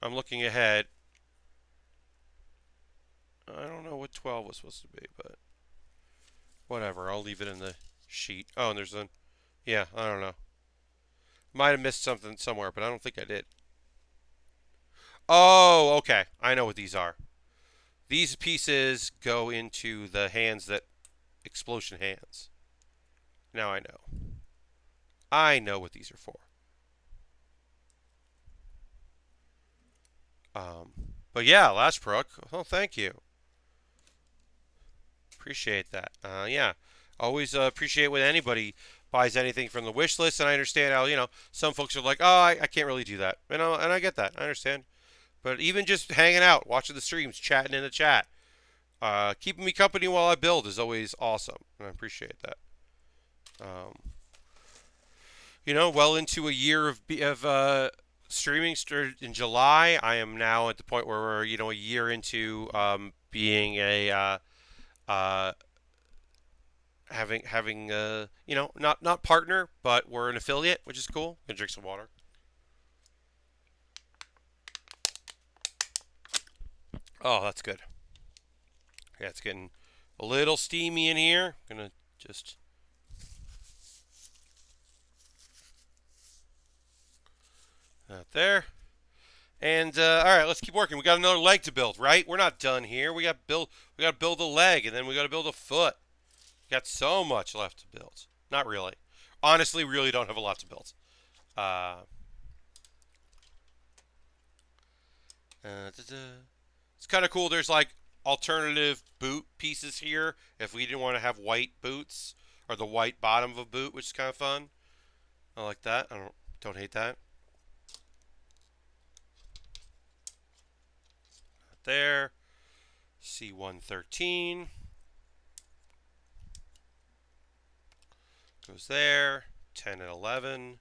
I'm looking ahead. I don't know what 12 was supposed to be, but whatever. I'll leave it in the sheet. Oh, and there's a. Yeah, I don't know. Might have missed something somewhere, but I don't think I did. Oh, okay. I know what these are. These pieces go into the hands that explosion hands. Now I know. I know what these are for. Um, but yeah, Lashbrook. Oh, thank you. Appreciate that. Yeah, always appreciate when anybody buys anything from the wish list, and I understand how some folks are like, oh, I can't really do that, and I get that. I understand. But even just hanging out, watching the streams, chatting in the chat, keeping me company while I build is always awesome, and I appreciate that. Well into a year of streaming started in July. I am now at the point where we're a year into being a uh, having not partner, but we're an affiliate, which is cool. Gonna drink some water. Oh, that's good. Yeah, it's getting a little steamy in here. Gonna just out there. And all right, let's keep working. We got another leg to build, right? We're not done here. We got to build a leg, and then we got to build a foot. We got so much left to build. Not really. Honestly, really don't have a lot to build. Uh, it's kind of cool. There's like alternative boot pieces here. If we didn't want to have white boots or the white bottom of a boot, which is kind of fun. I like that. I don't hate that. There. C113 goes there. 10 and 11.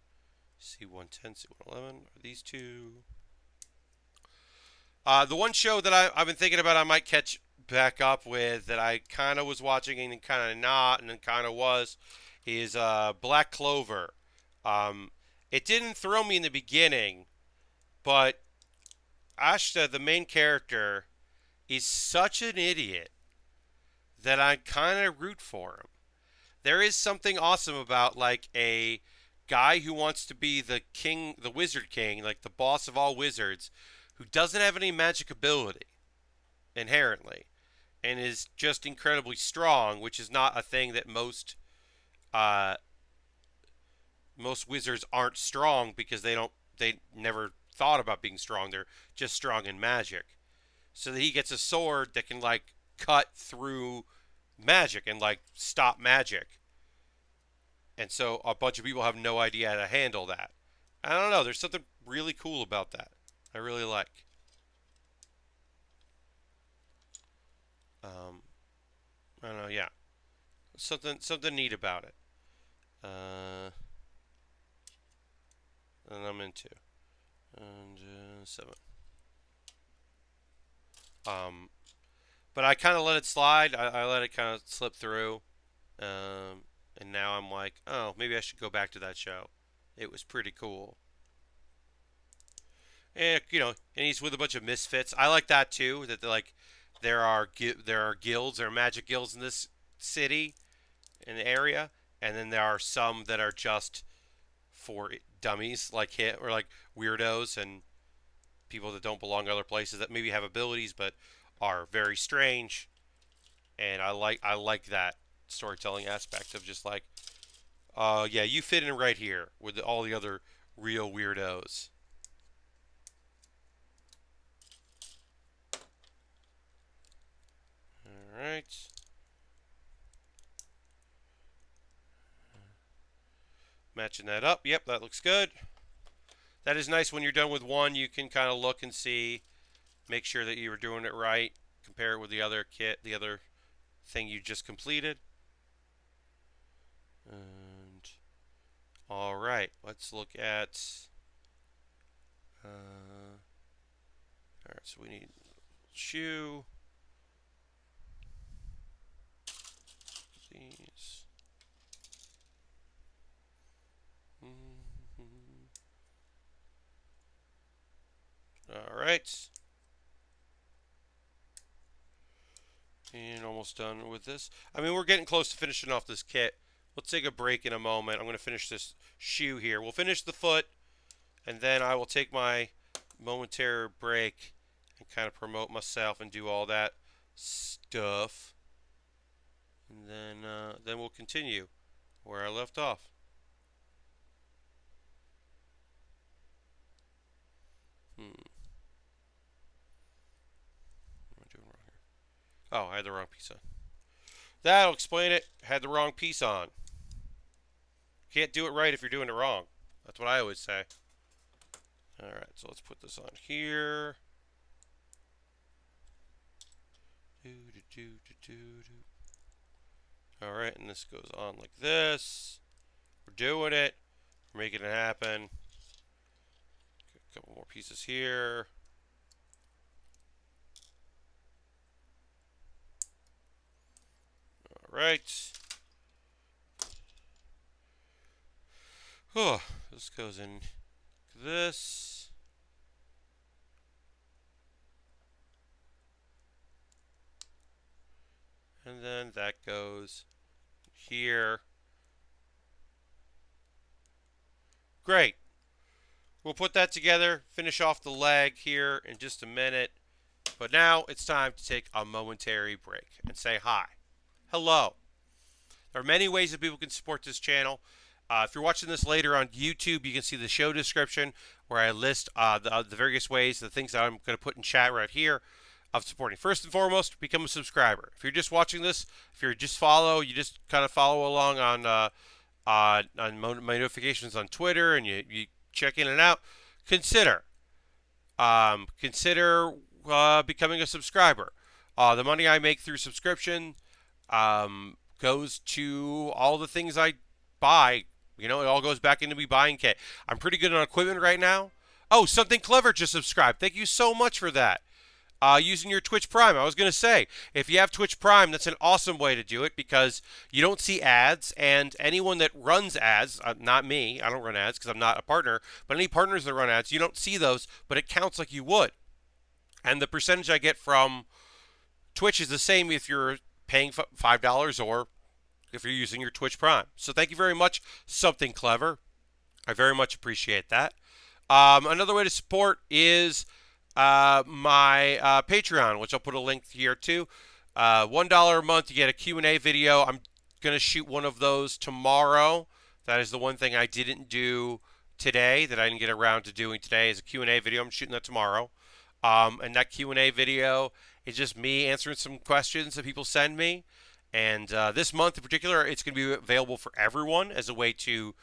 C110, C111 are these two. The one show that I've been thinking about I might catch back up with that I kind of was watching and kind of not and then kind of was is Black Clover. Um, it didn't throw me in the beginning, but Ashta, the main character, is such an idiot that I kind of root for him. There is something awesome about like a guy who wants to be the king, the wizard king, like the boss of all wizards, who doesn't have any magic ability inherently and is just incredibly strong, which is not a thing that uh, most wizards aren't strong because they never thought about being strong. They're just strong in magic. So that he gets a sword that can like cut through magic and like stop magic. And so a bunch of people have no idea how to handle that. I don't know. There's something really cool about that. I really like. Um, I don't know. Yeah, something neat about it. Uh, and I'm into and 7. Um, but I kind of let it slide. I let it kind of slip through. And now I'm like, oh, maybe I should go back to that show. It was pretty cool. And and he's with a bunch of misfits. I like that too. That like there are guilds, there are magic guilds in this city, in the area, and then there are some that are just for dummies like him or like weirdos and people that don't belong other places that maybe have abilities but are very strange. And I like that storytelling aspect of just like, yeah, you fit in right here with all the other real weirdos. All right. Matching that up. Yep, that looks good. That is nice when you're done with one. You can kind of look and see, make sure that you were doing it right, compare it with the other kit, the other thing you just completed. And all right, let's look at. All right, so we need shoe. These. All right. And almost done with this. I mean, we're getting close to finishing off this kit. Let's take a break in a moment. I'm going to finish this shoe here. We'll finish the foot, and then I will take my momentary break and kind of promote myself and do all that stuff. And then we'll continue where I left off. What am I doing wrong here? Oh, I had the wrong piece on. That'll explain it. Had the wrong piece on. Can't do it right if you're doing it wrong. That's what I always say. Alright, so let's put this on here. Alright, and this goes on like this. We're doing it. We're making it happen. Get a couple more pieces here. Alright. Oh, this goes in this. And then that goes here. Great. We'll put that together, finish off the leg here in just a minute. But now it's time to take a momentary break and say hi. Hello. There are many ways that people can support this channel. If you're watching this later on YouTube, you can see the show description where I list the various ways, the things that I'm going to put in chat right here of supporting. First and foremost, become a subscriber. If you're just watching this, if you're just you just kind of follow along on my notifications on Twitter, and you check in and out, consider becoming a subscriber. The money I make through subscription goes to all the things I buy. You know, it all goes back into me buying kit. I'm pretty good on equipment right now. Oh, Something Clever just subscribed. Thank you so much for that. Using your Twitch Prime. I was going to say, if you have Twitch Prime, that's an awesome way to do it because you don't see ads, and anyone that runs ads, not me, I don't run ads because I'm not a partner, but any partners that run ads, you don't see those, but it counts like you would. And the percentage I get from Twitch is the same if you're paying $5 or if you're using your Twitch Prime. So thank you very much, Something Clever. I very much appreciate that. Another way to support is my Patreon, which I'll put a link here too. $1 a month, you get a Q&A video. I'm going to shoot one of those tomorrow. That is the one thing I didn't do today, that I didn't get around to doing today, is a Q&A video. I'm shooting that tomorrow. And that Q&A video is just me answering some questions that people send me. And this month in particular, it's going to be available for everyone as a way to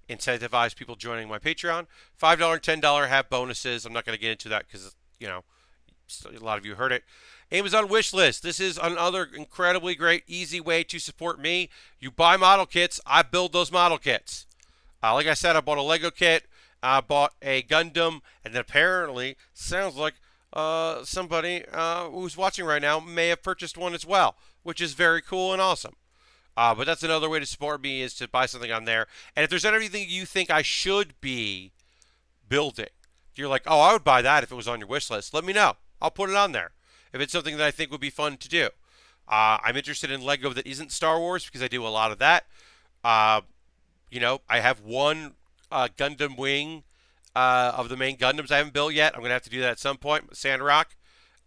incentivize people joining my Patreon. $5 and $10 have bonuses. I'm not going to get into that because, you know, a lot of you heard it. Amazon wish list. This is another incredibly great, easy way to support me. You buy model kits. I build those model kits. Like I said, I bought a Lego kit. I bought a Gundam. And then apparently, sounds like somebody who's watching right now may have purchased one as well, which is very cool and awesome. But that's another way to support me, is to buy something on there. And if there's anything you think I should be building, you're like, oh, I would buy that if it was on your wish list, let me know. I'll put it on there if it's something that I think would be fun to do. I'm interested in Lego that isn't Star Wars because I do a lot of that. You know, I have one Gundam wing of the main Gundams I haven't built yet. I'm going to have to do that at some point, Sandrock.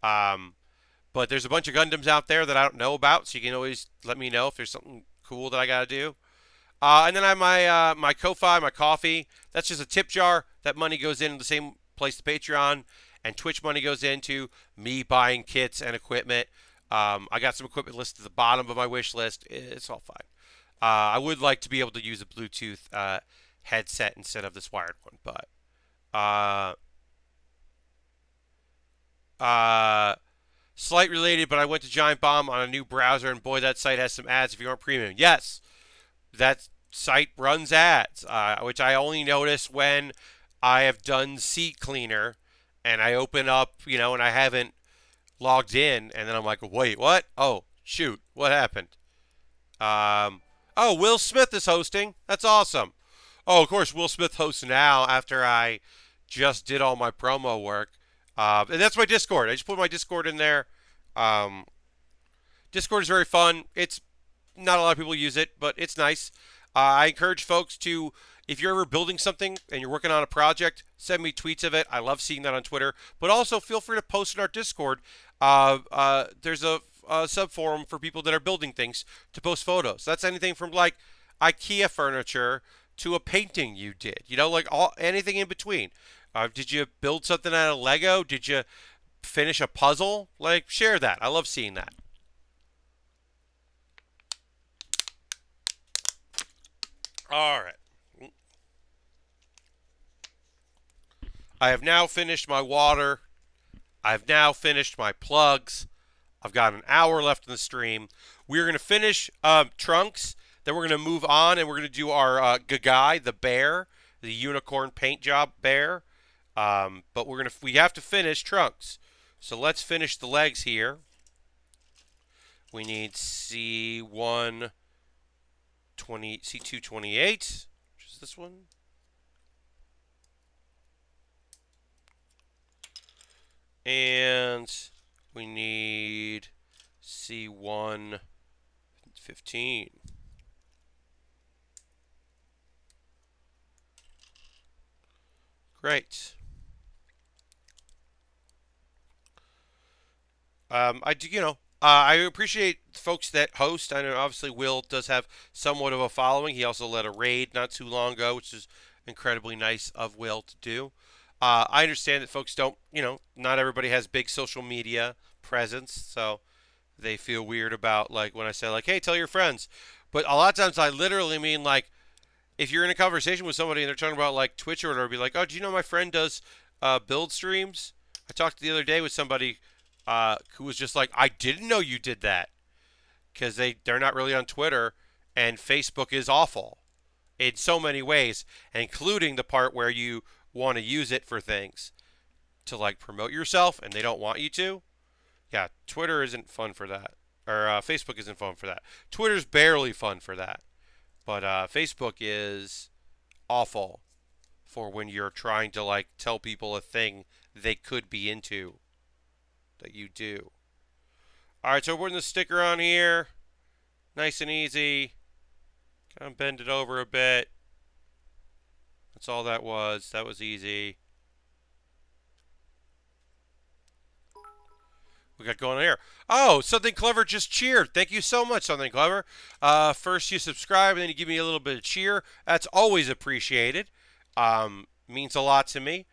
But there's a bunch of Gundams out there that I don't know about, so you can always let me know if there's something cool that I got to do. And then I have my Ko-Fi, my coffee. That's just a tip jar. That money goes in the same place the Patreon and Twitch money goes into me buying kits and equipment. I got some equipment listed at the bottom of my wish list. It's all fine. I would like to be able to use a Bluetooth headset instead of this wired one, but slight related, but I went to Giant Bomb on a new browser, and boy, that site has some ads if you aren't premium. Yes, that site runs ads, which I only notice when I have done Seat Cleaner, and I open up, you know, and I haven't logged in, and then I'm like, wait, what? Oh, shoot, what happened? Oh, Will Smith is hosting. That's awesome. Oh, of course, Will Smith hosts now after I just did all my promo work. And that's my Discord. I just put my Discord in there. Um, Discord is very fun. It's not a lot of people use it, but it's nice. I encourage folks to, if you're ever building something and you're working on a project, send me tweets of it. I love seeing that on Twitter. But also feel free to post in our Discord. There's a sub forum for people that are building things to post photos. That's anything from like IKEA furniture to a painting you did. Like anything in between. Did you build something out of Lego? Did you finish a puzzle? Like, share that. I love seeing that. All right. I have now finished my water. I've now finished my plugs. I've got an hour left in the stream. We're going to finish Trunks. Then we're going to move on and we're going to do our guy, the Baer, the unicorn paint job Baer. But we have to finish Trunks. So let's finish the legs here. We need C228, which is this one. And we need C115. Great. I do, I appreciate folks that host. I know obviously Will does have somewhat of a following. He also led a raid not too long ago, which is incredibly nice of Will to do. I understand that folks don't, not everybody has big social media presence, so they feel weird about like when I say like, hey, tell your friends. But a lot of times I literally mean like if you're in a conversation with somebody and they're talking about like Twitch or whatever, be like, oh, do you know my friend does build streams? I talked the other day with somebody who was just like, I didn't know you did that because they're not really on Twitter and Facebook is awful in so many ways, including the part where you want to use it for things to like promote yourself and they don't want you to. Yeah, Twitter isn't fun for that. Or Facebook isn't fun for that. Twitter's barely fun for that. But Facebook is awful for when you're trying to like tell people a thing they could be into that you do. All right, so we're putting the sticker on here. Nice and easy. Kind of bend it over a bit. That's all that was. That was easy. We got going on here. Oh, Something Clever just cheered. Thank you so much, Something Clever. First you subscribe and then you give me a little bit of cheer. That's always appreciated. Means a lot to me.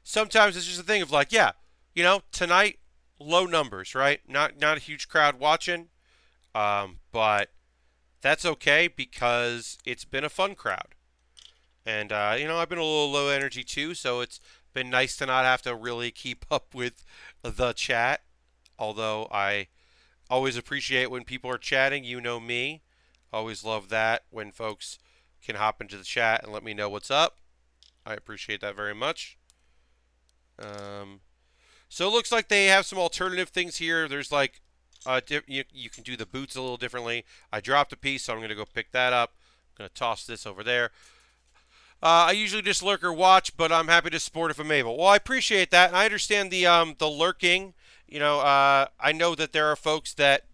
Sometimes it's just a thing of like, yeah, tonight low numbers, right? Not a huge crowd watching, but that's okay because it's been a fun crowd. And I've been a little low energy too, so it's been nice to not have to really keep up with the chat. Although I always appreciate when people are chatting. You know me. Always love that when folks can hop into the chat and let me know what's up. I appreciate that very much. So it looks like they have some alternative things here. There's like, you can do the boots a little differently. I dropped a piece, so I'm going to go pick that up. I'm going to toss this over there. I usually just lurk or watch, but I'm happy to support if I'm able. Well, I appreciate that, and I understand the lurking. I know that there are folks that.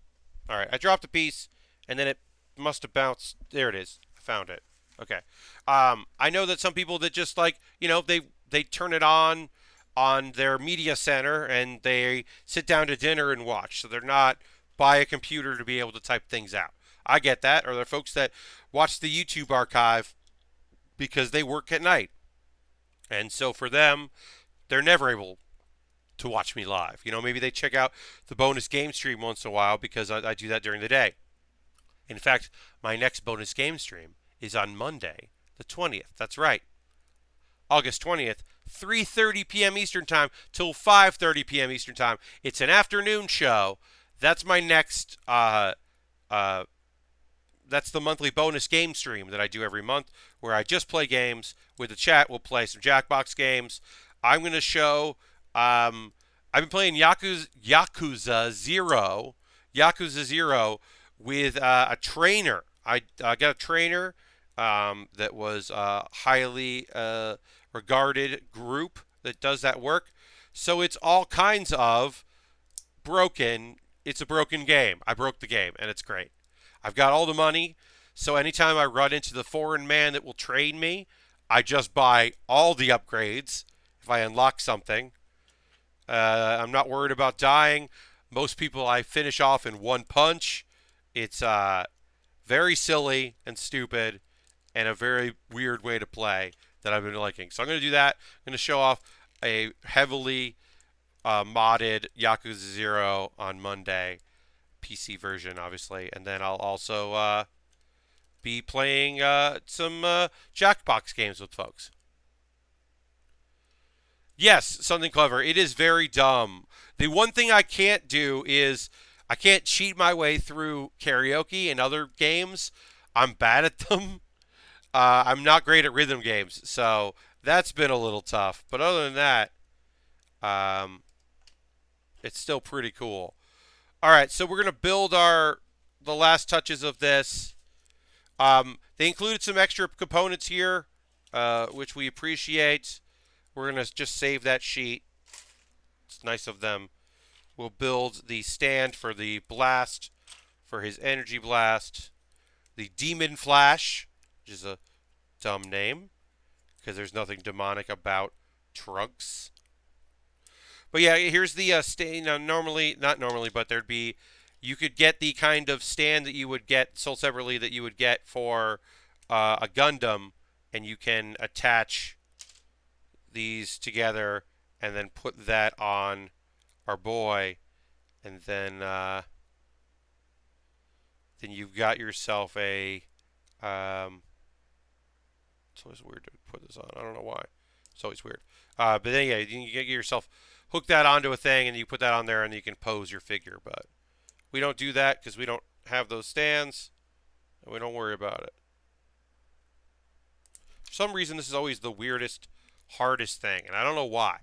All right, I dropped a piece, and then it must have bounced. There it is. I found it. Okay. I know that some people that just like they turn it on their media center and they sit down to dinner and watch, so they're not by a computer to be able to type things out. I get that. Or there are folks that watch the YouTube archive because they work at night. And so for them, they're never able to watch me live. Maybe they check out the bonus game stream once in a while because I do that during the day. In fact, my next bonus game stream is on Monday, the 20th. That's right. August 20th, 3:30 p.m. Eastern Time till 5:30 p.m. Eastern Time. It's an afternoon show. That's my next that's the monthly bonus game stream that I do every month where I just play games with the chat. We'll play some Jackbox games. I'm going to show I've been playing Yakuza 0 with a trainer. I got a trainer that was a highly regarded group that does that work. So it's all kinds of broken. It's a broken game. I broke the game, and it's great. I've got all the money, so anytime I run into the foreign man that will trade me, I just buy all the upgrades if I unlock something. I'm not worried about dying. Most people I finish off in one punch. It's very silly and stupid and a very weird way to play that I've been liking. So I'm going to do that. I'm going to show off a heavily modded Yakuza 0 on Monday, PC version, obviously. And then I'll also be playing some Jackbox games with folks. Yes, something clever. It is very dumb. The one thing I can't do is I can't cheat my way through karaoke and other games. I'm bad at them. I'm not great at rhythm games, so that's been a little tough. But other than that, um, it's still pretty cool. All right, so we're gonna build the last touches of this. They included some extra components here, which we appreciate. We're gonna just save that sheet. It's nice of them. We'll build the stand for the blast, for his energy blast. The Demon Flash, which is a dumb name, because there's nothing demonic about Trunks. But yeah, here's the stand. Normally, not normally, but there'd be, you could get the kind of stand that you would get sold separately that you would get for a Gundam, and you can attach these together and then put that on our boy, and then you've got yourself a it's always weird to put this on. I don't know why. It's always weird. But then yeah, you get yourself hook that onto a thing, and you put that on there, and you can pose your figure. But we don't do that because we don't have those stands, and we don't worry about it. For some reason, this is always the weirdest, hardest thing, and I don't know why.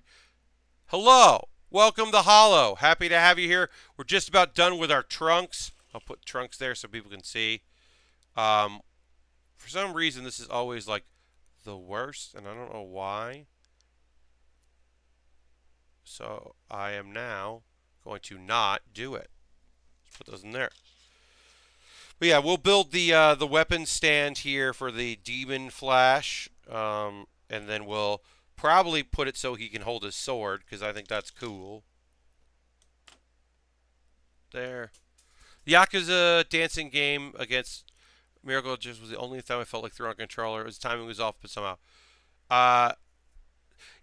Hello! Welcome to Hollow. Happy to have you here. We're just about done with our trunks. I'll put trunks there so people can see. For some reason, this is always like the worst, and I don't know why. So I am now going to not do it. Let's put those in there. But yeah, we'll build the weapon stand here for the Demon Flash, and then we'll probably put it so he can hold his sword, because I think that's cool. There. The Yakuza dancing game against Miracle just was the only time I felt like throwing a controller. His timing was off, but somehow.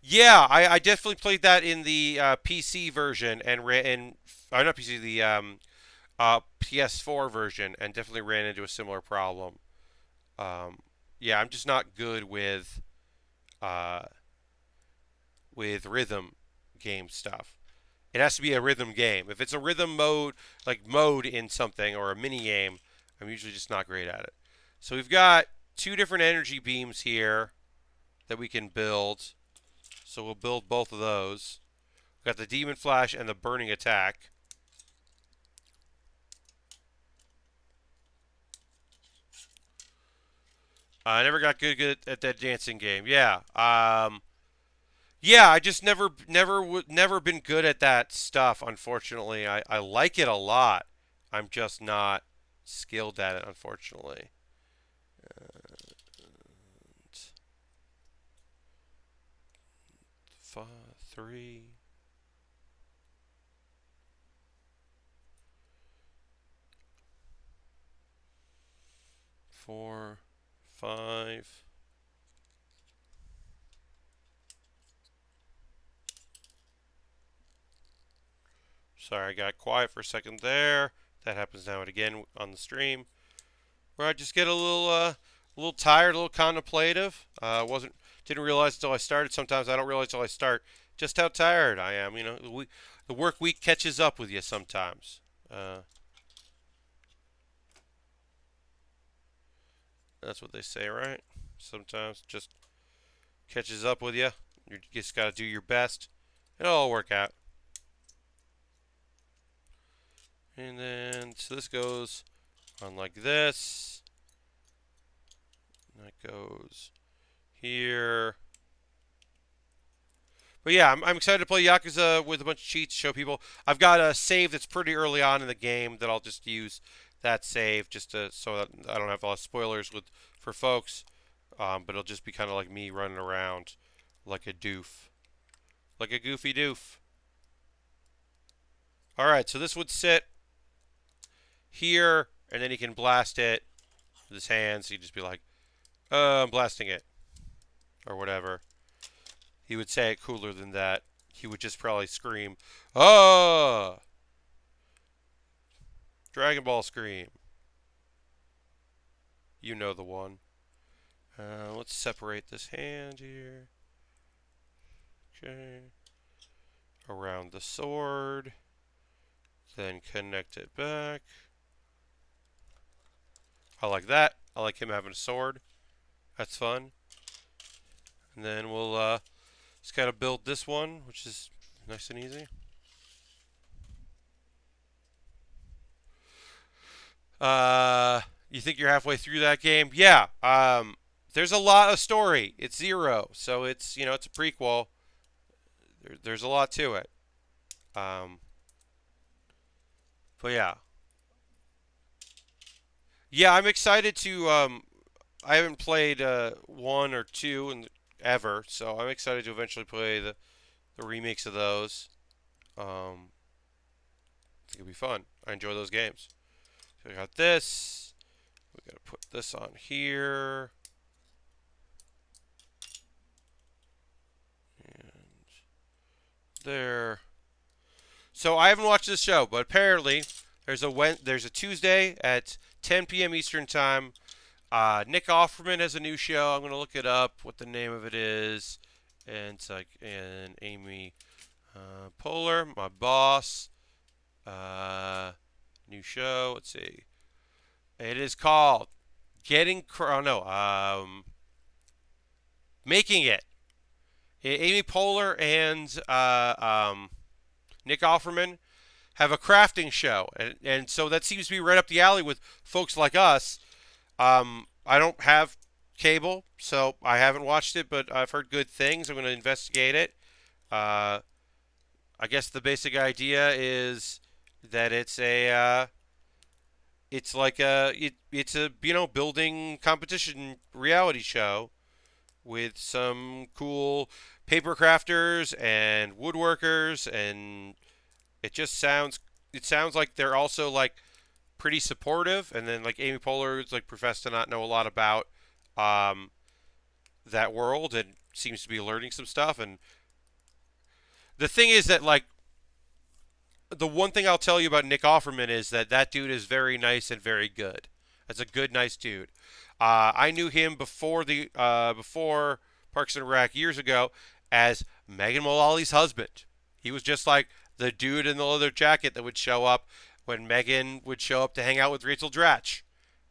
Yeah, I definitely played that in the PC version and not PC, the PS4 version, and definitely ran into a similar problem. Yeah, I'm just not good with rhythm game stuff. It has to be a rhythm game. If it's a rhythm mode, like mode in something or a mini game, I'm usually just not great at it. So we've got two different energy beams here that we can build. So we'll build both of those. We've got the Demon Flash and the Burning Attack. I never got good at that dancing game. Yeah. Yeah, I just never been good at that stuff, unfortunately. I like it a lot. I'm just not skilled at it, unfortunately. 3, 4, 5. Sorry, I got quiet for a second there. That happens now and again on the stream, where I just get a little tired, a little contemplative. Didn't realize until I started. Sometimes I don't realize until I start just how tired I am. You know, the work week catches up with you sometimes. That's what they say, right? Sometimes just catches up with you. You just got to do your best. It'll all work out. And then, so this goes on like this. That goes here. But yeah, I'm excited to play Yakuza with a bunch of cheats, show people. I've got a save that's pretty early on in the game that I'll just use that save just to so that I don't have a lot of spoilers with for folks. But it'll just be kind of like me running around like a doof, like a goofy doof. All right, so this would sit here, and then he can blast it with his hands. He'd just be like, I'm blasting it," or whatever. He would say it cooler than that. He would just probably scream, "Oh!" Dragon Ball scream. You know the one. Let's separate this hand here. Okay. Around the sword. Then connect it back. I like that. I like him having a sword. That's fun. And then we'll just gotta build this one, which is nice and easy. You think you're halfway through that game? Yeah. There's a lot of story. It's zero, so it's it's a prequel. There's a lot to it. Um, but yeah, yeah, I'm excited to. I haven't played one or two ever, so I'm excited to eventually play the remakes of those. I think it'll be fun. I enjoy those games. So we got this. We gotta put this on here. And there. So I haven't watched this show, but apparently there's a Tuesday at 10 p.m. Eastern time. Nick Offerman has a new show. I'm gonna look it up. What the name of it is? And it's like and Amy Poehler, my boss. New show. Let's see. It is called Making It. Amy Poehler and Nick Offerman have a crafting show, and so that seems to be right up the alley with folks like us. I don't have cable, so I haven't watched it, but I've heard good things. I'm going to investigate it. Uh, I guess the basic idea is that it's like it's a building competition reality show with some cool paper crafters and woodworkers, and it sounds like they're also like pretty supportive. And then like Amy Poehler is like professed to not know a lot about um, that world and seems to be learning some stuff. And the thing is that like the one thing I'll tell you about Nick Offerman is that dude is very nice and very good. That's a good, nice dude. I knew him before Parks and Rec years ago as Megan Mullally's husband. He was just like the dude in the leather jacket that would show up when Megan would show up to hang out with Rachel Dratch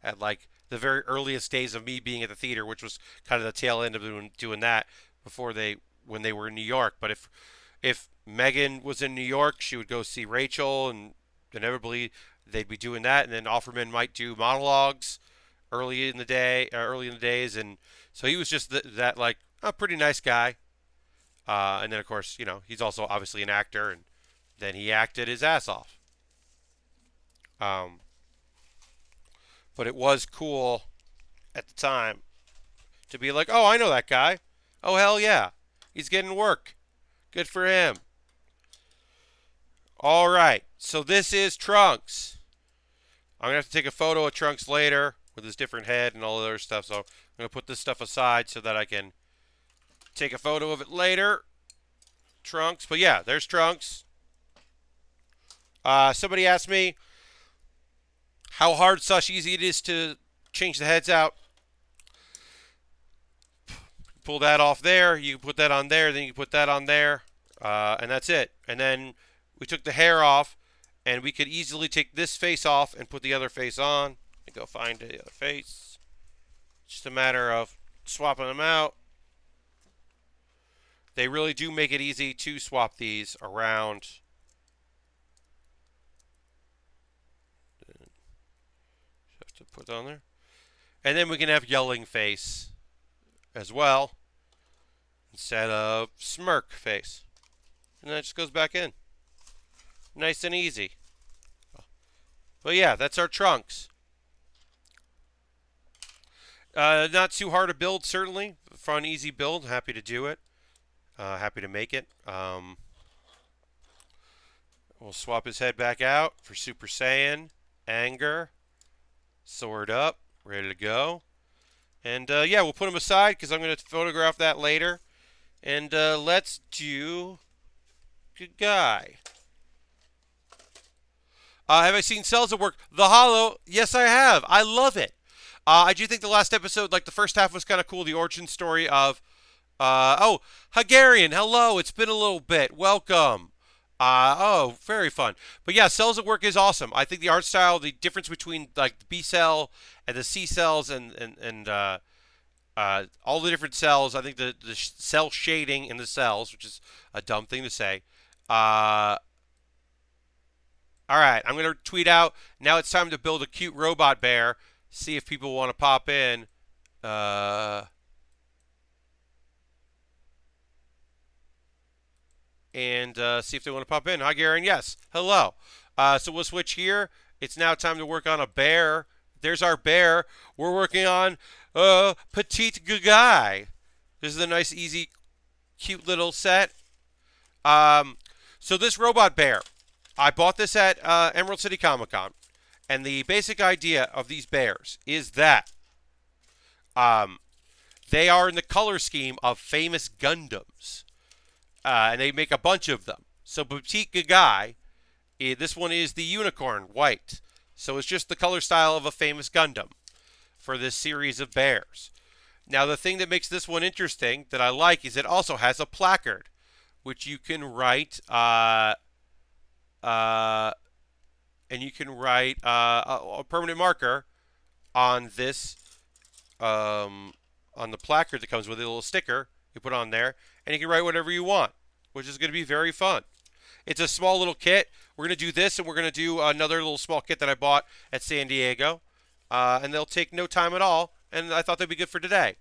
at like the very earliest days of me being at the theater, which was kind of the tail end of doing that before they when they were in New York. But if Megan was in New York, she would go see Rachel, and inevitably they'd be doing that. And then Offerman might do monologues early in the days, and so he was just that like a pretty nice guy. And then of course, he's also obviously an actor, and then he acted his ass off. Um, but it was cool at the time to be like, oh, I know that guy. Oh hell yeah, he's getting work. Good for him. All right, so this is Trunks. I'm gonna have to take a photo of Trunks later with his different head and all the other stuff. So I'm gonna put this stuff aside so that I can take a photo of it later. Trunks, but yeah, there's Trunks. Somebody asked me how hard / easy it is to change the heads out. Pull that off there. You can put that on there. Then you can put that on there, and that's it. And then we took the hair off, and we could easily take this face off and put the other face on. And go find the other face. Just a matter of swapping them out. They really do make it easy to swap these around. Have to put on there. And then we can have yelling face as well instead of smirk face. and then it just goes back in. Nice and easy. But yeah, that's our trunks. Not too hard to build, certainly. Fun, easy build. Happy to do it. Happy to make it. We'll swap his head back out for Super Saiyan, Anger, Sword up, ready to go. And yeah, we'll put him aside because I'm going to photograph that later. And let's do Good Guy. Have I seen Cells at Work? The Hollow? Yes, I have. I love it. I do think the last episode, like the first half, was kind of cool. The origin story of, oh, Hungarian. Hello, it's been a little bit. Welcome. Oh, very fun. But yeah, Cells at Work is awesome. I think the art style, the difference between like the B cell and the C cells and all the different cells. I think the cell shading in the cells, which is a dumb thing to say. All right, I'm going to tweet out. Now it's time to build a cute robot bear. See if people want to pop in. And see if they want to pop in. Hi, Garen. Yes. Hello. So we'll switch here. It's now time to work on a bear. There's our bear. We're working on Petite Guy. This is a nice, easy, cute little set. So this robot bear, I bought this at Emerald City Comic Con. And the basic idea of these bears is that they are in the color scheme of famous Gundams. And they make a bunch of them. So Petite Guy, this one is the unicorn, white. So it's just the color style of a famous Gundam for this series of bears. Now the thing that makes this one interesting that I like is it also has a placard, which you can write, and you can write a permanent marker on this, on the placard that comes with a little sticker you put on there, and you can write whatever you want, which is going to be very fun. It's a small little kit. We're going to do this, and we're going to do another little small kit that I bought at San Diego, and they'll take no time at all, and I thought they'd be good for today.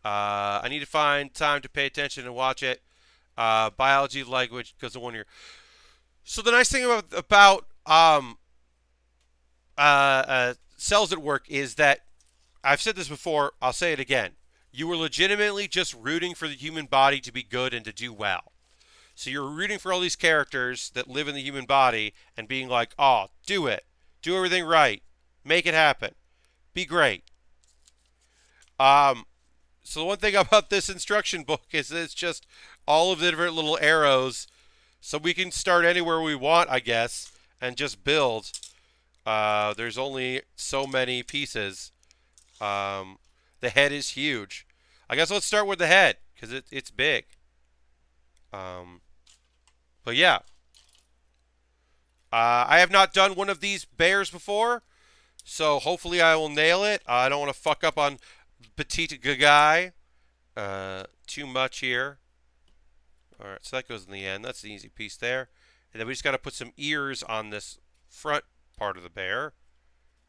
I need to find time to pay attention and watch it. Biology, language goes to 1 year. So the nice thing about Cells at Work is that I've said this before. I'll say it again. You were legitimately just rooting for the human body to be good and to do well. So you're rooting for all these characters that live in the human body and being like, oh, do it. Do everything right. Make it happen. Be great. So the one thing about this instruction book is that it's just all of the different little arrows. So we can start anywhere we want, I guess, and just build. There's only so many pieces. The head is huge. I guess let's start with the head, because it's big. But yeah. I have not done one of these bears before, so hopefully I will nail it. I don't want to fuck up on Petite Guy too much here. Alright, so that goes in the end. That's the easy piece there. And then we just got to put some ears on this front part of the bear.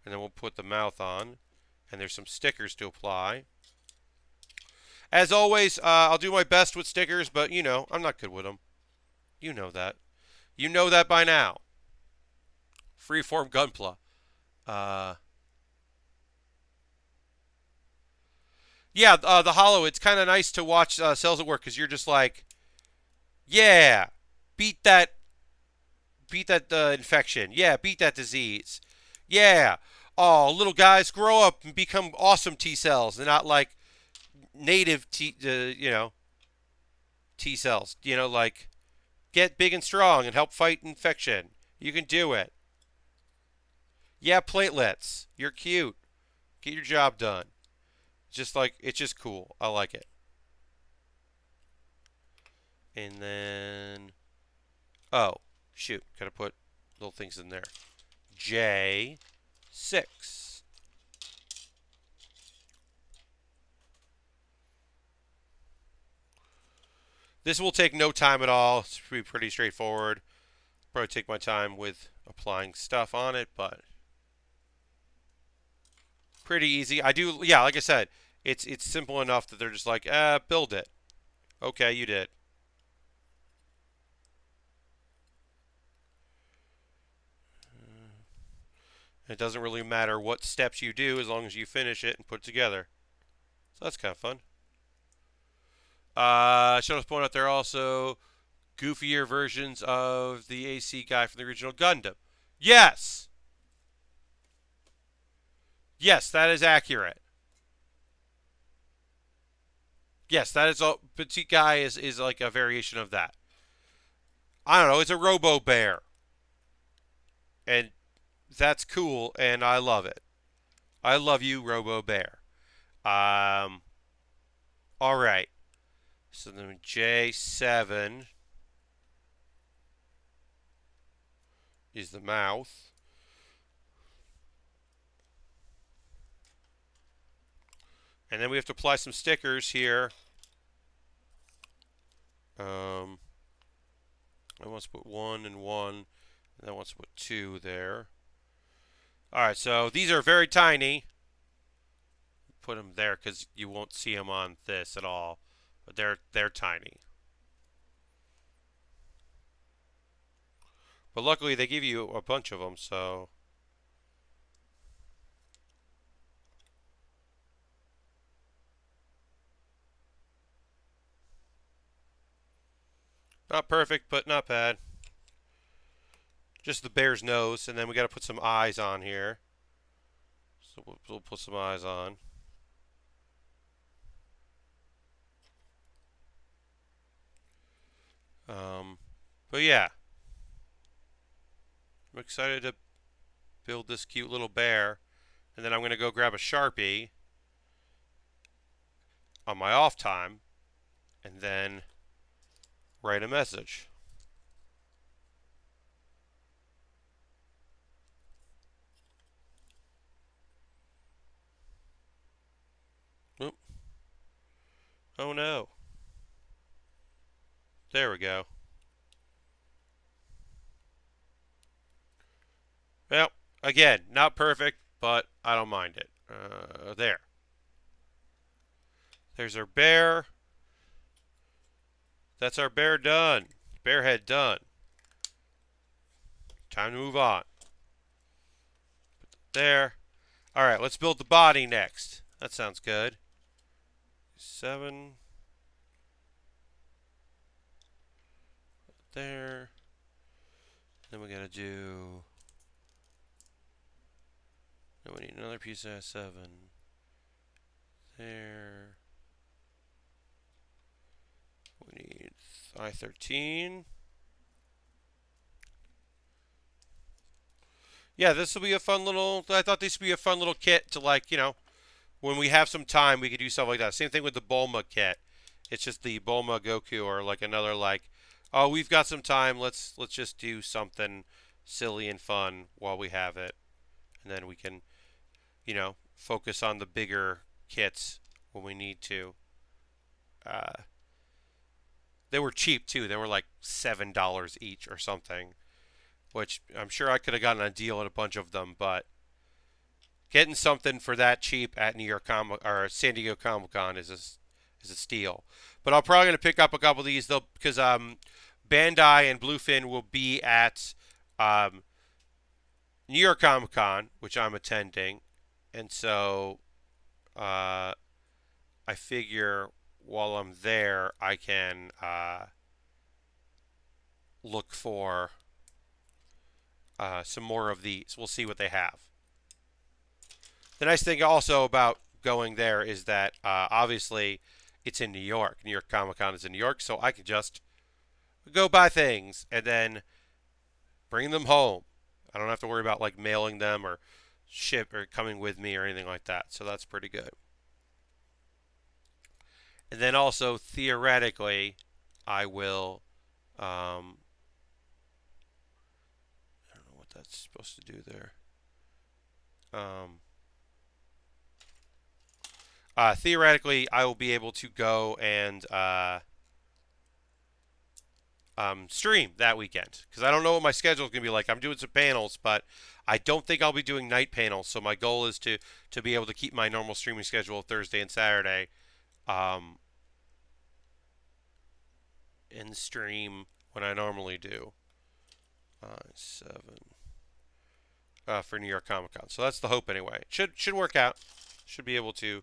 And then we'll put the mouth on. And there's some stickers to apply. As always, I'll do my best with stickers, but, you know, I'm not good with them. You know that. You know that by now. Freeform Gunpla. Yeah, the Hollow, it's kind of nice to watch Cells at Work, because you're just like, yeah, beat that infection. Yeah, beat that disease. Yeah. Oh, little guys, grow up and become awesome T cells, and not like native T cells. You know, like get big and strong and help fight infection. You can do it. Yeah, platelets. You're cute. Get your job done. Just like it's just cool. I like it. And then, oh, shoot. Gotta put little things in there. J6. This will take no time at all. It's pretty straightforward. Probably take my time with applying stuff on it, but pretty easy. I do, yeah, like I said, it's simple enough that they're just like, build it. Okay, you did. It doesn't really matter what steps you do as long as you finish it and put it together. So that's kind of fun. Should also point out there are also goofier versions of the AC guy from the original Gundam. Yes! Yes, that is accurate. Yes, that is all. Petite guy is like a variation of that. I don't know. It's a Robo Bear, and that's cool, and I love it. I love you, Robo Bear. Um, all right. So then J7 is the mouth, and then we have to apply some stickers here. I want to put 1 and 1, and then I want to put 2 there. All right, so these are very tiny. Put them there because you won't see them on this at all, but they're tiny. But luckily they give you a bunch of them, so not perfect, but not bad. Just the bear's nose, and then we got to put some eyes on here. So we'll put some eyes on. But yeah, I'm excited to build this cute little bear, and then I'm gonna go grab a Sharpie on my off time, and then write a message. Oop. Oh no. There we go. Well, again, not perfect, but I don't mind it. There. There's our bear. That's our bear done. Bear head done. Time to move on. There. All right, let's build the body next. That sounds good. 7. There. Then we gotta do. Then we need another piece of 7. There. We need I-13. Yeah, this will be a fun little. I thought this would be a fun little kit to, like, when we have some time, we could do stuff like that. Same thing with the Bulma kit. It's just the Bulma Goku or like another like, oh, we've got some time. Let's just do something silly and fun while we have it, and then we can, focus on the bigger kits when we need to. Uh, they were cheap too. They were like $7 each or something, which I'm sure I could have gotten a deal on a bunch of them, but getting something for that cheap at New York or San Diego Comic Con is a steal. But I'm probably gonna pick up a couple of these though because Bandai and Bluefin will be at um, New York Comic Con, which I'm attending, and so I figure while I'm there I can look for some more of these. We'll see what they have. The nice thing also about going there is that obviously it's in New York. New York Comic Con is in New York, so I can just go buy things and then bring them home. I don't have to worry about like mailing them or ship or coming with me or anything like that. So that's pretty good. And then also theoretically, I will. I don't know what that's supposed to do there. Theoretically, I will be able to go and stream that weekend because I don't know what my schedule is going to be like. I'm doing some panels, but I don't think I'll be doing night panels. So my goal is to be able to keep my normal streaming schedule of Thursday and Saturday, and stream when I normally do. 7. for New York Comic Con. So that's the hope anyway. Should work out. Should be able to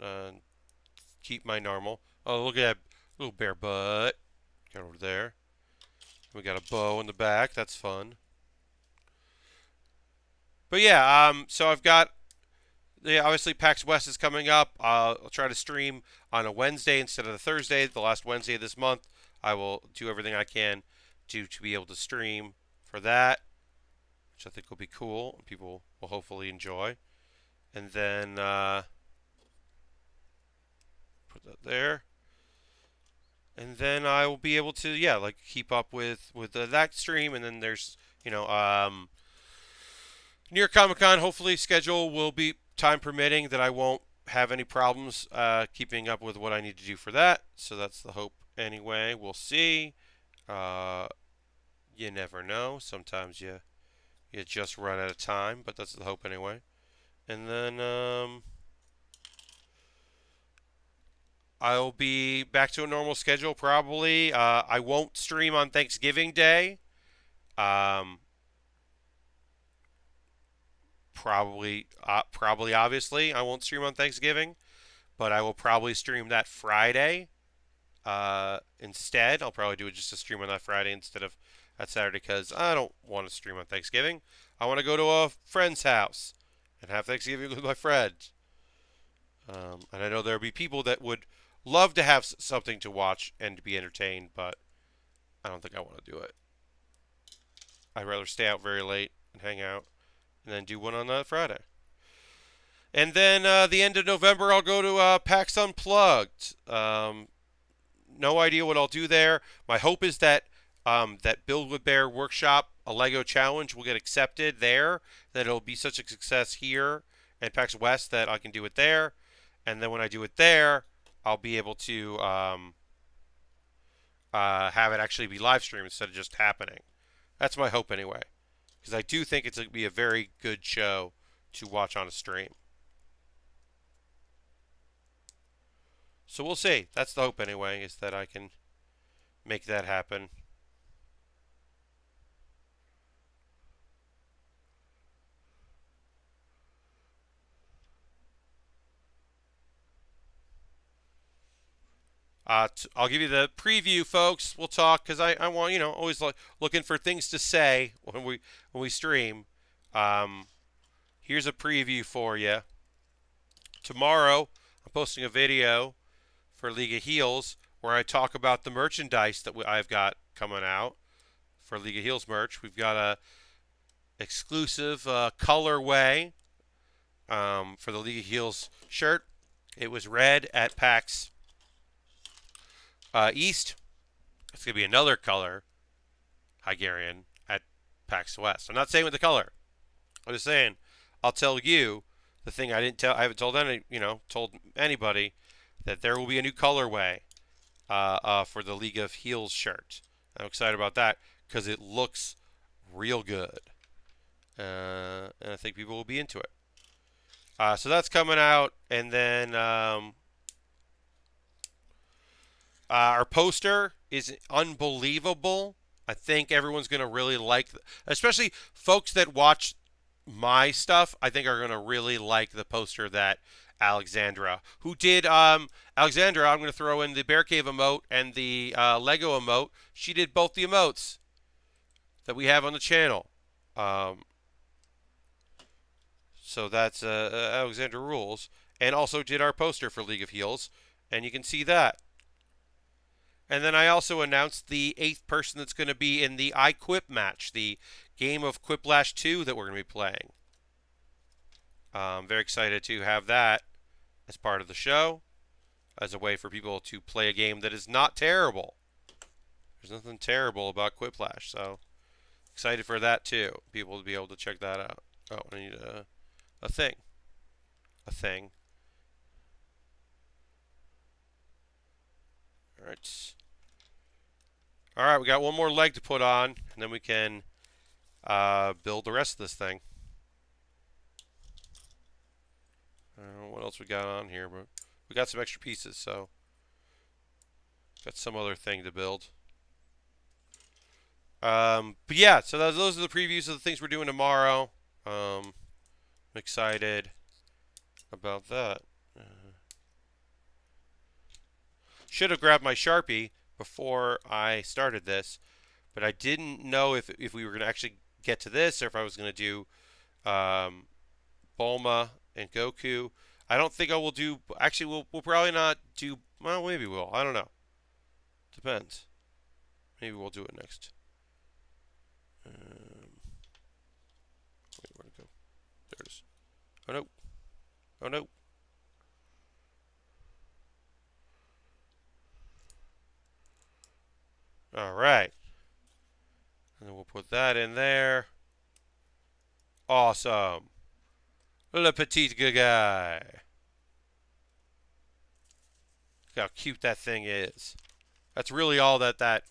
uh, keep my normal. Oh, look at that little bear butt. Get over there. We got a bow in the back. That's fun. But yeah, so I've got, yeah, obviously PAX West is coming up. I'll try to stream on a Wednesday instead of the Thursday, the last Wednesday of this month. I will do everything I can to be able to stream for that, which I think will be cool and people will hopefully enjoy. And then put that there. And then I will be able to, yeah, like keep up with that stream. And then there's, you know, New York Comic Con. Hopefully, schedule will be time permitting that I won't have any problems keeping up with what I need to do for that. So that's the hope. Anyway, we'll see. You never know. Sometimes you just run out of time, but that's the hope anyway. And then I'll be back to a normal schedule probably. I won't stream on Thanksgiving Day. Probably, obviously, I won't stream on Thanksgiving, but I will probably stream that Friday instead. I'll probably do just a stream on that Friday instead of that Saturday because I don't want to stream on Thanksgiving. I want to go to a friend's house and have Thanksgiving with my friends. And I know there'll be people that would love to have something to watch and to be entertained, but I don't think I want to do it. I'd rather stay out very late and hang out and then do one on that Friday. And then the end of November, I'll go to PAX Unplugged. No idea what I'll do there. My hope is that that Build with Baer workshop, a Lego challenge, will get accepted there. That it'll be such a success here and PAX West that I can do it there. And then when I do it there, I'll be able to have it actually be live streamed instead of just happening. That's my hope anyway. Because I do think it's going to be a very good show to watch on a stream. So we'll see. That's the hope anyway, is that I can make that happen. I'll give you the preview, folks. We'll talk because I want, always looking for things to say when we stream. Here's a preview for you. Tomorrow, I'm posting a video for League of Heels where I talk about the merchandise that I've got coming out for League of Heels merch. We've got a exclusive colorway for the League of Heels shirt. It was red at PAX East. It's going to be another color, Hygarian, at PAX West. I'm not saying with the color. I'm just saying I'll tell you the thing I haven't told anybody that there will be a new colorway for the League of Heels shirt. I'm excited about that because it looks real good. And I think people will be into it. So that's coming out. And then our poster is unbelievable. I think everyone's going to really like, especially folks that watch my stuff, I think are going to really like the poster that Alexandra, who did, Alexandra, I'm going to throw in the Bear Cave emote and the Lego emote. She did both the emotes that we have on the channel. So that's Alexandra Rules. And also did our poster for League of Heels. And you can see that. And then I also announced the 8th person that's going to be in the iQuip match, the game of Quiplash 2 that we're going to be playing. I'm very excited to have that as part of the show, as a way for people to play a game that is not terrible. There's nothing terrible about Quiplash, so excited for that too. People to be able to check that out. Oh, I need a thing. A thing. All right. All right, we got one more leg to put on, and then we can build the rest of this thing. I don't know what else we got on here, but we got some extra pieces, so got some other thing to build. But yeah, so those are the previews of the things we're doing tomorrow. I'm excited about that. Should have grabbed my Sharpie before I started this, but I didn't know if we were going to actually get to this or if I was going to do Bulma and Goku. I don't think I will do. Actually, we'll probably not do. Well, maybe we'll. I don't know. Depends. Maybe we'll do it next. Wait, where'd it go? There it is. Oh no. Oh no. All right. And then we'll put that in there. Awesome. Le petit guy. Look how cute that thing is. That's really all that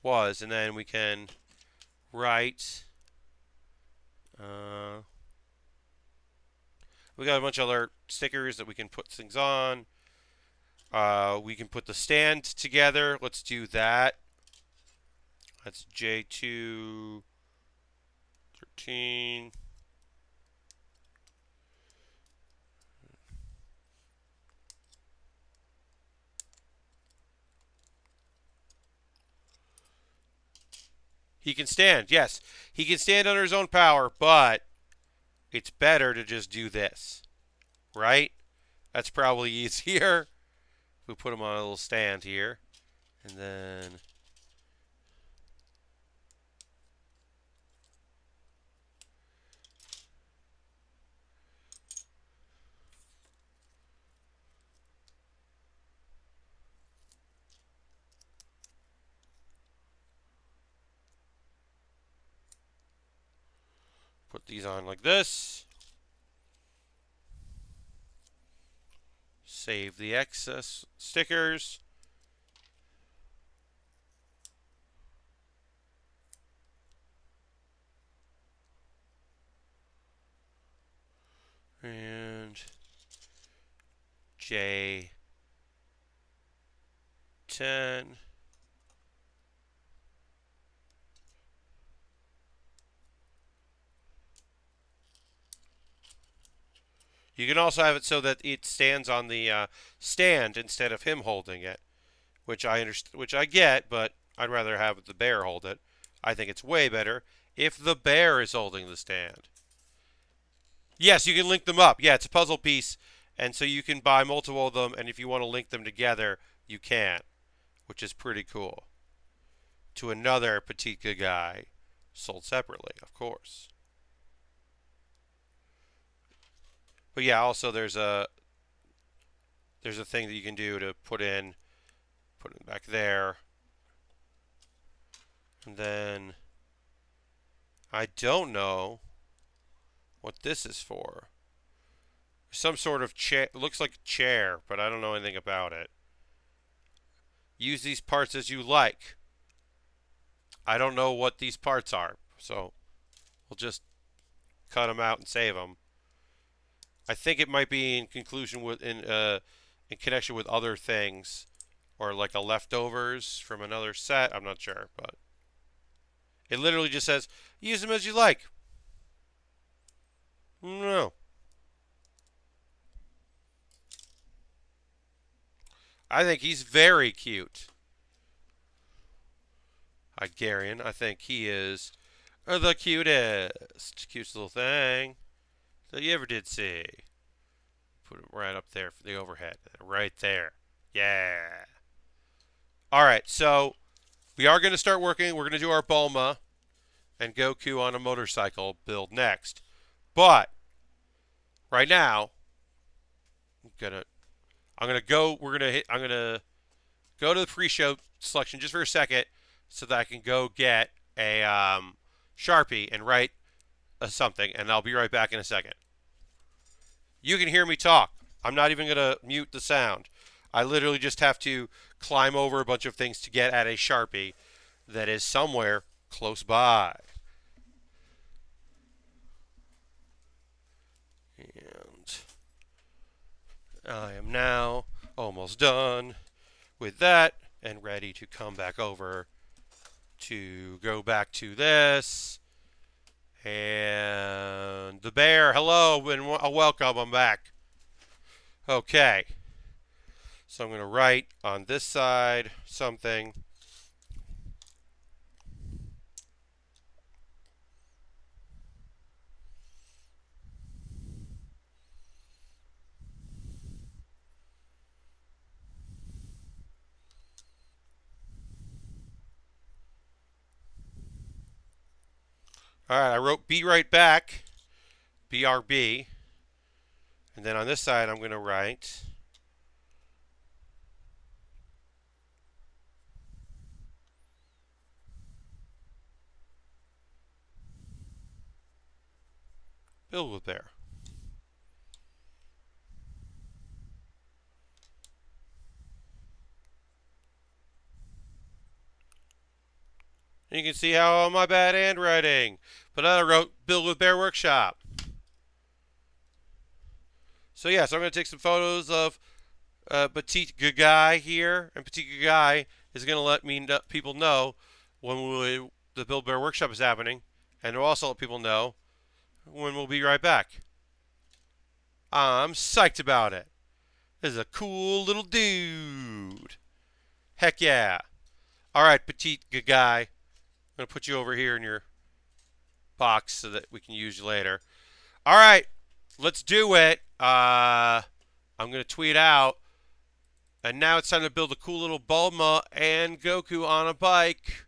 was. And then we can write. We got a bunch of other stickers that we can put things on. We can put the stand together. Let's do that. That's J2 13. He can stand. Yes, he can stand under his own power, but it's better to just do this, right? That's probably easier. We put him on a little stand here, and then put these on like this. Save the excess stickers. And J10. You can also have it so that it stands on the stand instead of him holding it, which I get, but I'd rather have the bear hold it. I think it's way better if the bear is holding the stand. Yes, you can link them up. Yeah, it's a puzzle piece, and so you can buy multiple of them, and if you want to link them together, you can, which is pretty cool. To another petite guy, sold separately, of course. But yeah, also there's a thing that you can do to put it back there, and then I don't know what this is for. Some sort of chair. Looks like a chair, but I don't know anything about it. Use these parts as you like. I don't know what these parts are, so we'll just cut them out and save them. I think it might be in conclusion with in connection with other things, or like a leftovers from another set. I'm not sure, but it literally just says use them as you like. No, I think he's very cute. Hygarian. I think he is the cutest little thing that you ever did see. Put it right up there for the overhead. Right there. Yeah. All right, so we are going to start working. We're going to do our Bulma and Goku on a motorcycle build next. But right now, I'm gonna go. I'm gonna go to the pre-show selection just for a second, so that I can go get a Sharpie and write something, and I'll be right back in a second. You can hear me talk. I'm not even gonna mute the sound. I literally just have to climb over a bunch of things to get at a Sharpie that is somewhere close by. And I am now almost done with that and ready to come back over to go back to this. And the Baer, hello and welcome, I'm back. Okay, so I'm going to write on this side something. All right, I wrote be right back, BRB. And then on this side, I'm going to write build with Baer. And you can see how my bad handwriting. But I wrote build with Baer Workshop. So yeah, so I'm going to take some photos of Petite Gagai here, and Petite Gagai is going to let people know when the Build Baer Workshop is happening, and it'll also let people know when we'll be right back. I'm psyched about it. This is a cool little dude. Heck yeah. All right, Petite Gagai. I'm going to put you over here in your box so that we can use you later. All right, let's do it. I'm going to tweet out. And now it's time to build a cool little Bulma and Goku on a bike.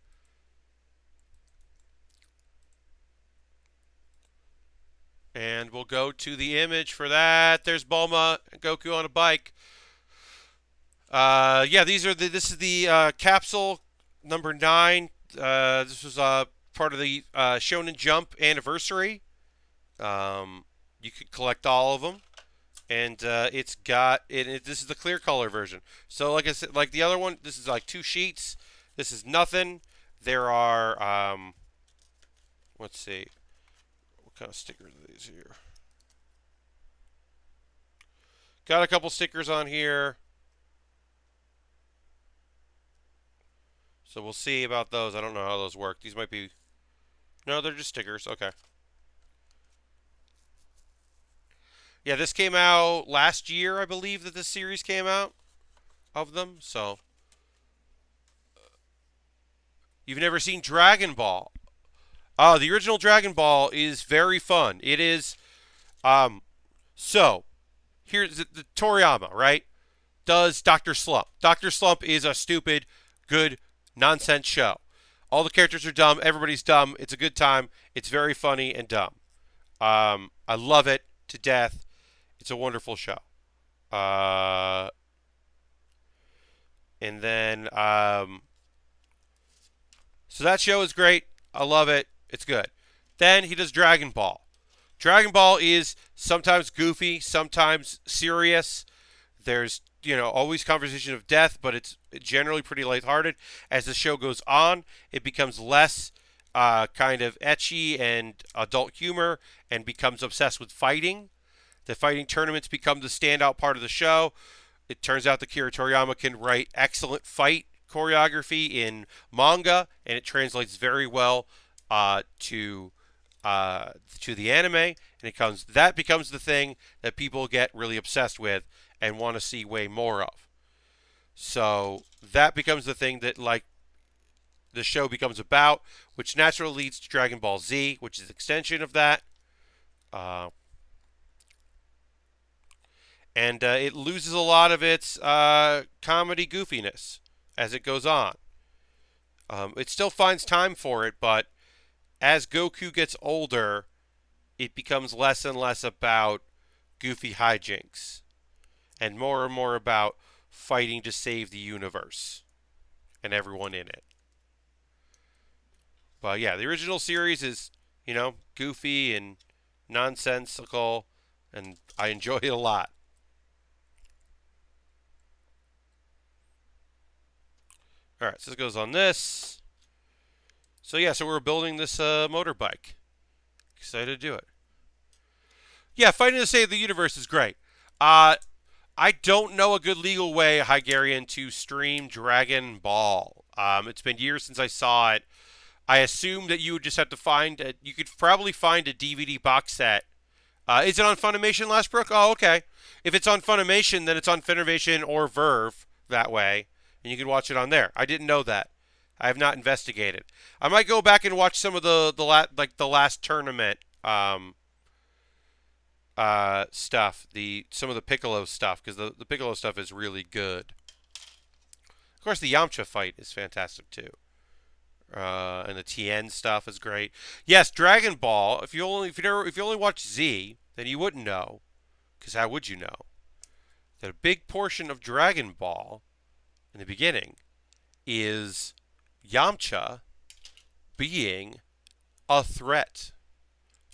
And we'll go to the image for that. There's Bulma and Goku on a bike. Yeah, this is the capsule number 9. This was part of the Shonen Jump anniversary. You could collect all of them. And it's got this is the clear color version. So like I said, like the other one, this is like 2 sheets. This is nothing. There are let's see, what kind of stickers are these here? Got a couple stickers on here. So we'll see about those. I don't know how those work. These might be, no, they're just stickers. Okay. Yeah, this came out last year, I believe, that this series came out of them. So, you've never seen Dragon Ball? The original Dragon Ball is very fun. It is, so, here's the Toriyama, right? Does Dr. Slump. Dr. Slump is a stupid, good, nonsense show. All the characters are dumb. Everybody's dumb. It's a good time. It's very funny and dumb. I love it to death. It's a wonderful show. And then, so that show is great. I love it. It's good. Then he does Dragon Ball. Dragon Ball is sometimes goofy, sometimes serious. There's, always conversation of death, but it's generally pretty lighthearted. As the show goes on, it becomes less kind of ecchi and adult humor and becomes obsessed with fighting. The fighting tournaments become the standout part of the show. It turns out that Akira Toriyama can write excellent fight choreography in manga, and it translates very well to the anime. And that becomes the thing that people get really obsessed with and want to see way more of. So that becomes the thing that the show becomes about, which naturally leads to Dragon Ball Z, which is an extension of that. And it loses a lot of its comedy goofiness as it goes on. It still finds time for it, but as Goku gets older, it becomes less and less about goofy hijinks and more about fighting to save the universe and everyone in it. But yeah, the original series is, goofy and nonsensical, and I enjoy it a lot. All right, so this goes on this. So yeah, so we're building this motorbike. Excited to do it. Yeah, fighting to save the universe is great. I don't know a good legal way, Hygarian, to stream Dragon Ball. It's been years since I saw it. I assume that you would just have to find it. You could probably find a DVD box set. Is it on Funimation, Lashbrook? Oh, okay. If it's on Funimation, then it's on Funimation or Verve that way, and you can watch it on there. I didn't know that. I have not investigated. I might go back and watch some of the last tournament stuff, the some of the Piccolo stuff, because the Piccolo stuff is really good. Of course, the Yamcha fight is fantastic too. And the Tien stuff is great. Yes, Dragon Ball. If you only watch Z, then you wouldn't know, because how would you know that a big portion of Dragon Ball in the beginning is Yamcha being a threat.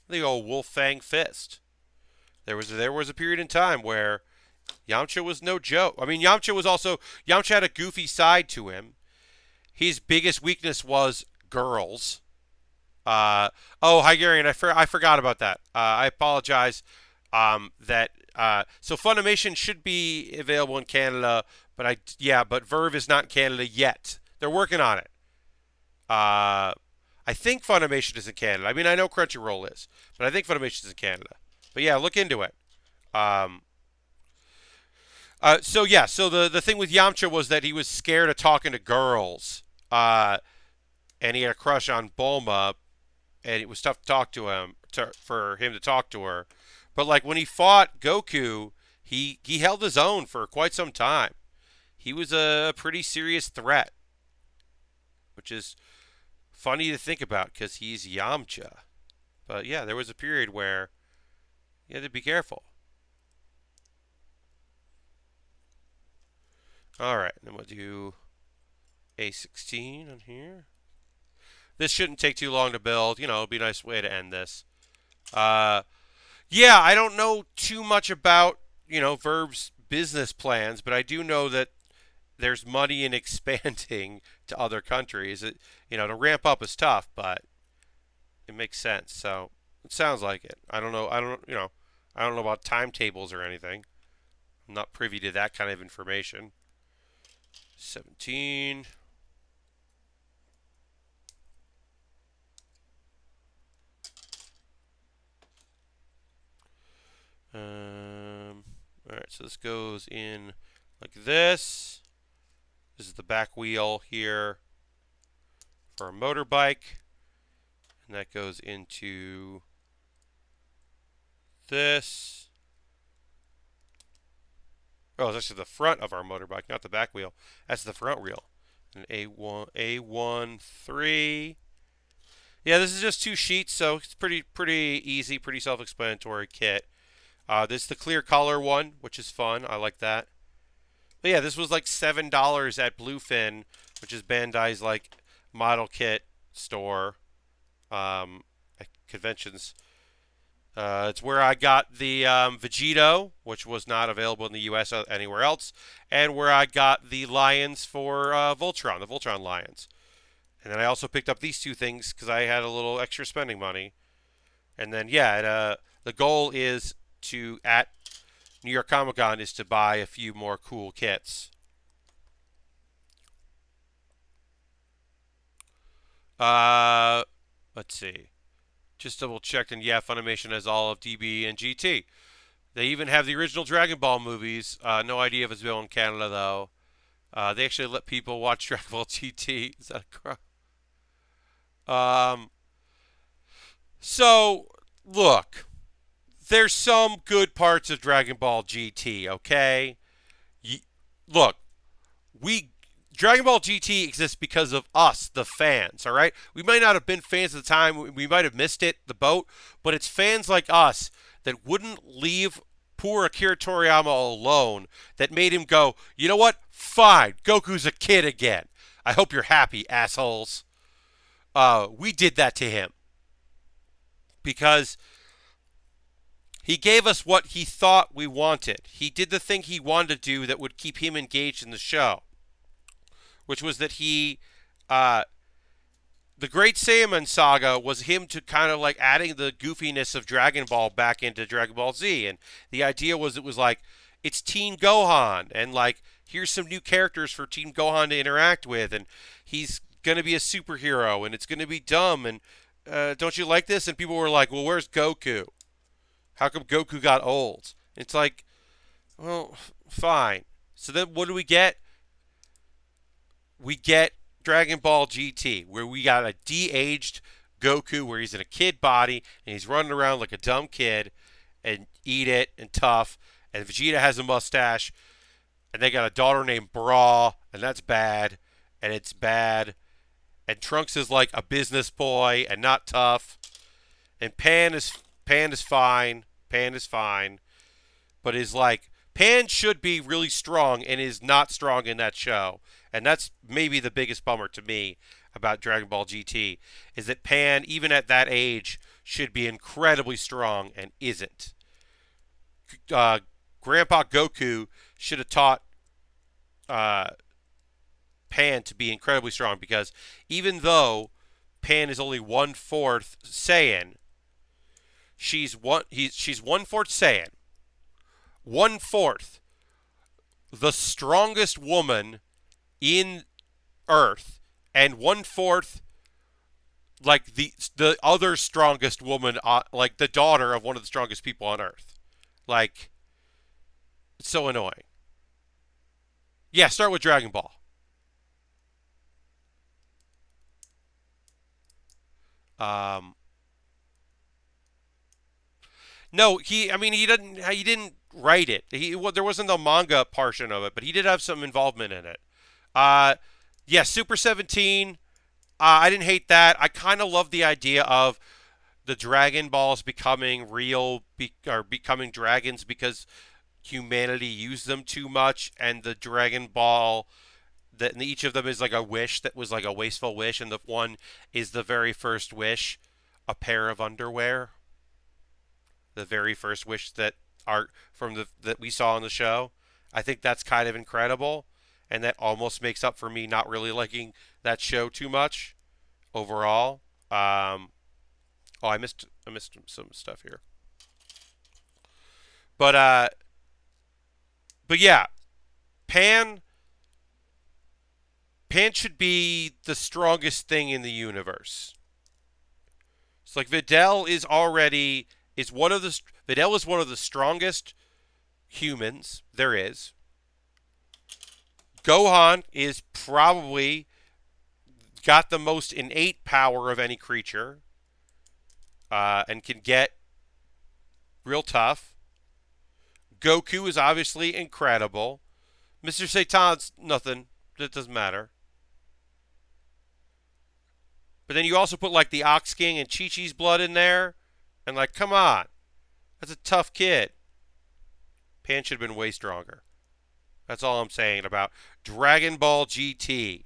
The old Wolf Fang Fist. There was a period in time where Yamcha was no joke. I mean, Yamcha had a goofy side to him. His biggest weakness was girls. Oh, Hygarian, I forgot about that. I apologize. So Funimation should be available in Canada, but Verve is not in Canada yet. They're working on it. I think Funimation is in Canada. I mean, I know Crunchyroll is, but I think Funimation is in Canada. But yeah, look into it. So the thing with Yamcha was that he was scared of talking to girls. And he had a crush on Bulma, and it was tough to talk to him for him to talk to her. But like when he fought Goku, he held his own for quite some time. He was a pretty serious threat, which is funny to think about because he's Yamcha. But yeah, there was a period where you had to be careful. All right, then we'll do A16 on here. This shouldn't take too long to build. It'll be a nice way to end this. Yeah, I don't know too much about, Verve's business plans, but I do know that there's money in expanding to other countries. To ramp up is tough, but it makes sense. So it sounds like it. I don't know. I don't know about timetables or anything. I'm not privy to that kind of information. 17. Alright, so this goes in like this. This is the back wheel here for a motorbike. And that goes into this. Oh, it's actually the front of our motorbike, not the back wheel. That's the front wheel. And A13. Yeah, this is just 2 sheets, so it's pretty easy, pretty self-explanatory kit. This is the clear color one, which is fun. I like that. But yeah, this was like $7 at Bluefin, which is Bandai's like model kit store at conventions. It's where I got the Vegito, which was not available in the U.S. Anywhere else, and where I got the lions for Voltron, the Voltron lions. And then I also picked up these 2 things because I had a little extra spending money. And then, yeah, the goal is at New York Comic Con is to buy a few more cool kits. Let's see. Just double checked, and yeah, Funimation has all of DB and GT. They even have the original Dragon Ball movies. No idea if it's available in Canada, though. They actually let people watch Dragon Ball GT. Is that a crow? So, look. There's some good parts of Dragon Ball GT, okay? Look, Dragon Ball GT exists because of us, the fans, all right? We might not have been fans at the time. We might have missed the boat, but it's fans like us that wouldn't leave poor Akira Toriyama alone that made him go, you know what? Fine, Goku's a kid again. I hope you're happy, assholes. We did that to him because he gave us what he thought we wanted. He did the thing he wanted to do that would keep him engaged in the show, which was that the Great Saiyaman saga was him to kind of like adding the goofiness of Dragon Ball back into Dragon Ball Z. And the idea was it was like, it's Teen Gohan and like here's some new characters for Team Gohan to interact with, and he's gonna be a superhero, and it's gonna be dumb, and don't you like this? And people were like, well, where's Goku? How come Goku got old? It's like, well, fine. So then what do we get? We get Dragon Ball GT, where we got a de-aged Goku, where he's in a kid body and he's running around like a dumb kid and eat it and tough. And Vegeta has a mustache, and they got a daughter named Bra, and that's bad, and it's bad. And Trunks is like a business boy and not tough. And Pan is fine. Pan is fine, but is like Pan should be really strong and is not strong in that show. And that's maybe the biggest bummer to me about Dragon Ball GT is that Pan, even at that age, should be incredibly strong and isn't. Grandpa Goku should have taught Pan to be incredibly strong because even though Pan is only 1/4 Saiyan, she's 1/4 Saiyan, 1/4 the strongest woman in Earth, and 1/4 like the other strongest woman, like the daughter of one of the strongest people on Earth. Like, it's so annoying. Yeah, start with Dragon Ball. Um, no, he didn't write it. There wasn't the manga portion of it, but he did have some involvement in it. Uh, yeah, Super 17. I didn't hate that. I kind of love the idea of the Dragon Balls becoming real, or becoming dragons because humanity used them too much, and the Dragon Ball that each of them is like a wish that was like a wasteful wish, and the one is the very first wish, a pair of underwear. The very first wish that are from the that we saw on the show. I think that's kind of incredible, and that almost makes up for me not really liking that show too much overall. Oh, I missed some stuff here, but yeah, Pan Pan should be the strongest thing in the universe. It's like Videl is already is one of the Videl is one of the strongest humans there is. Gohan is probably got the most innate power of any creature, and can get real tough. Goku is obviously incredible. Mr. Satan's nothing. That doesn't matter. But then you also put like the Ox King and Chi-Chi's blood in there. And like, come on. That's a tough kid. Pan should have been way stronger. That's all I'm saying about Dragon Ball GT.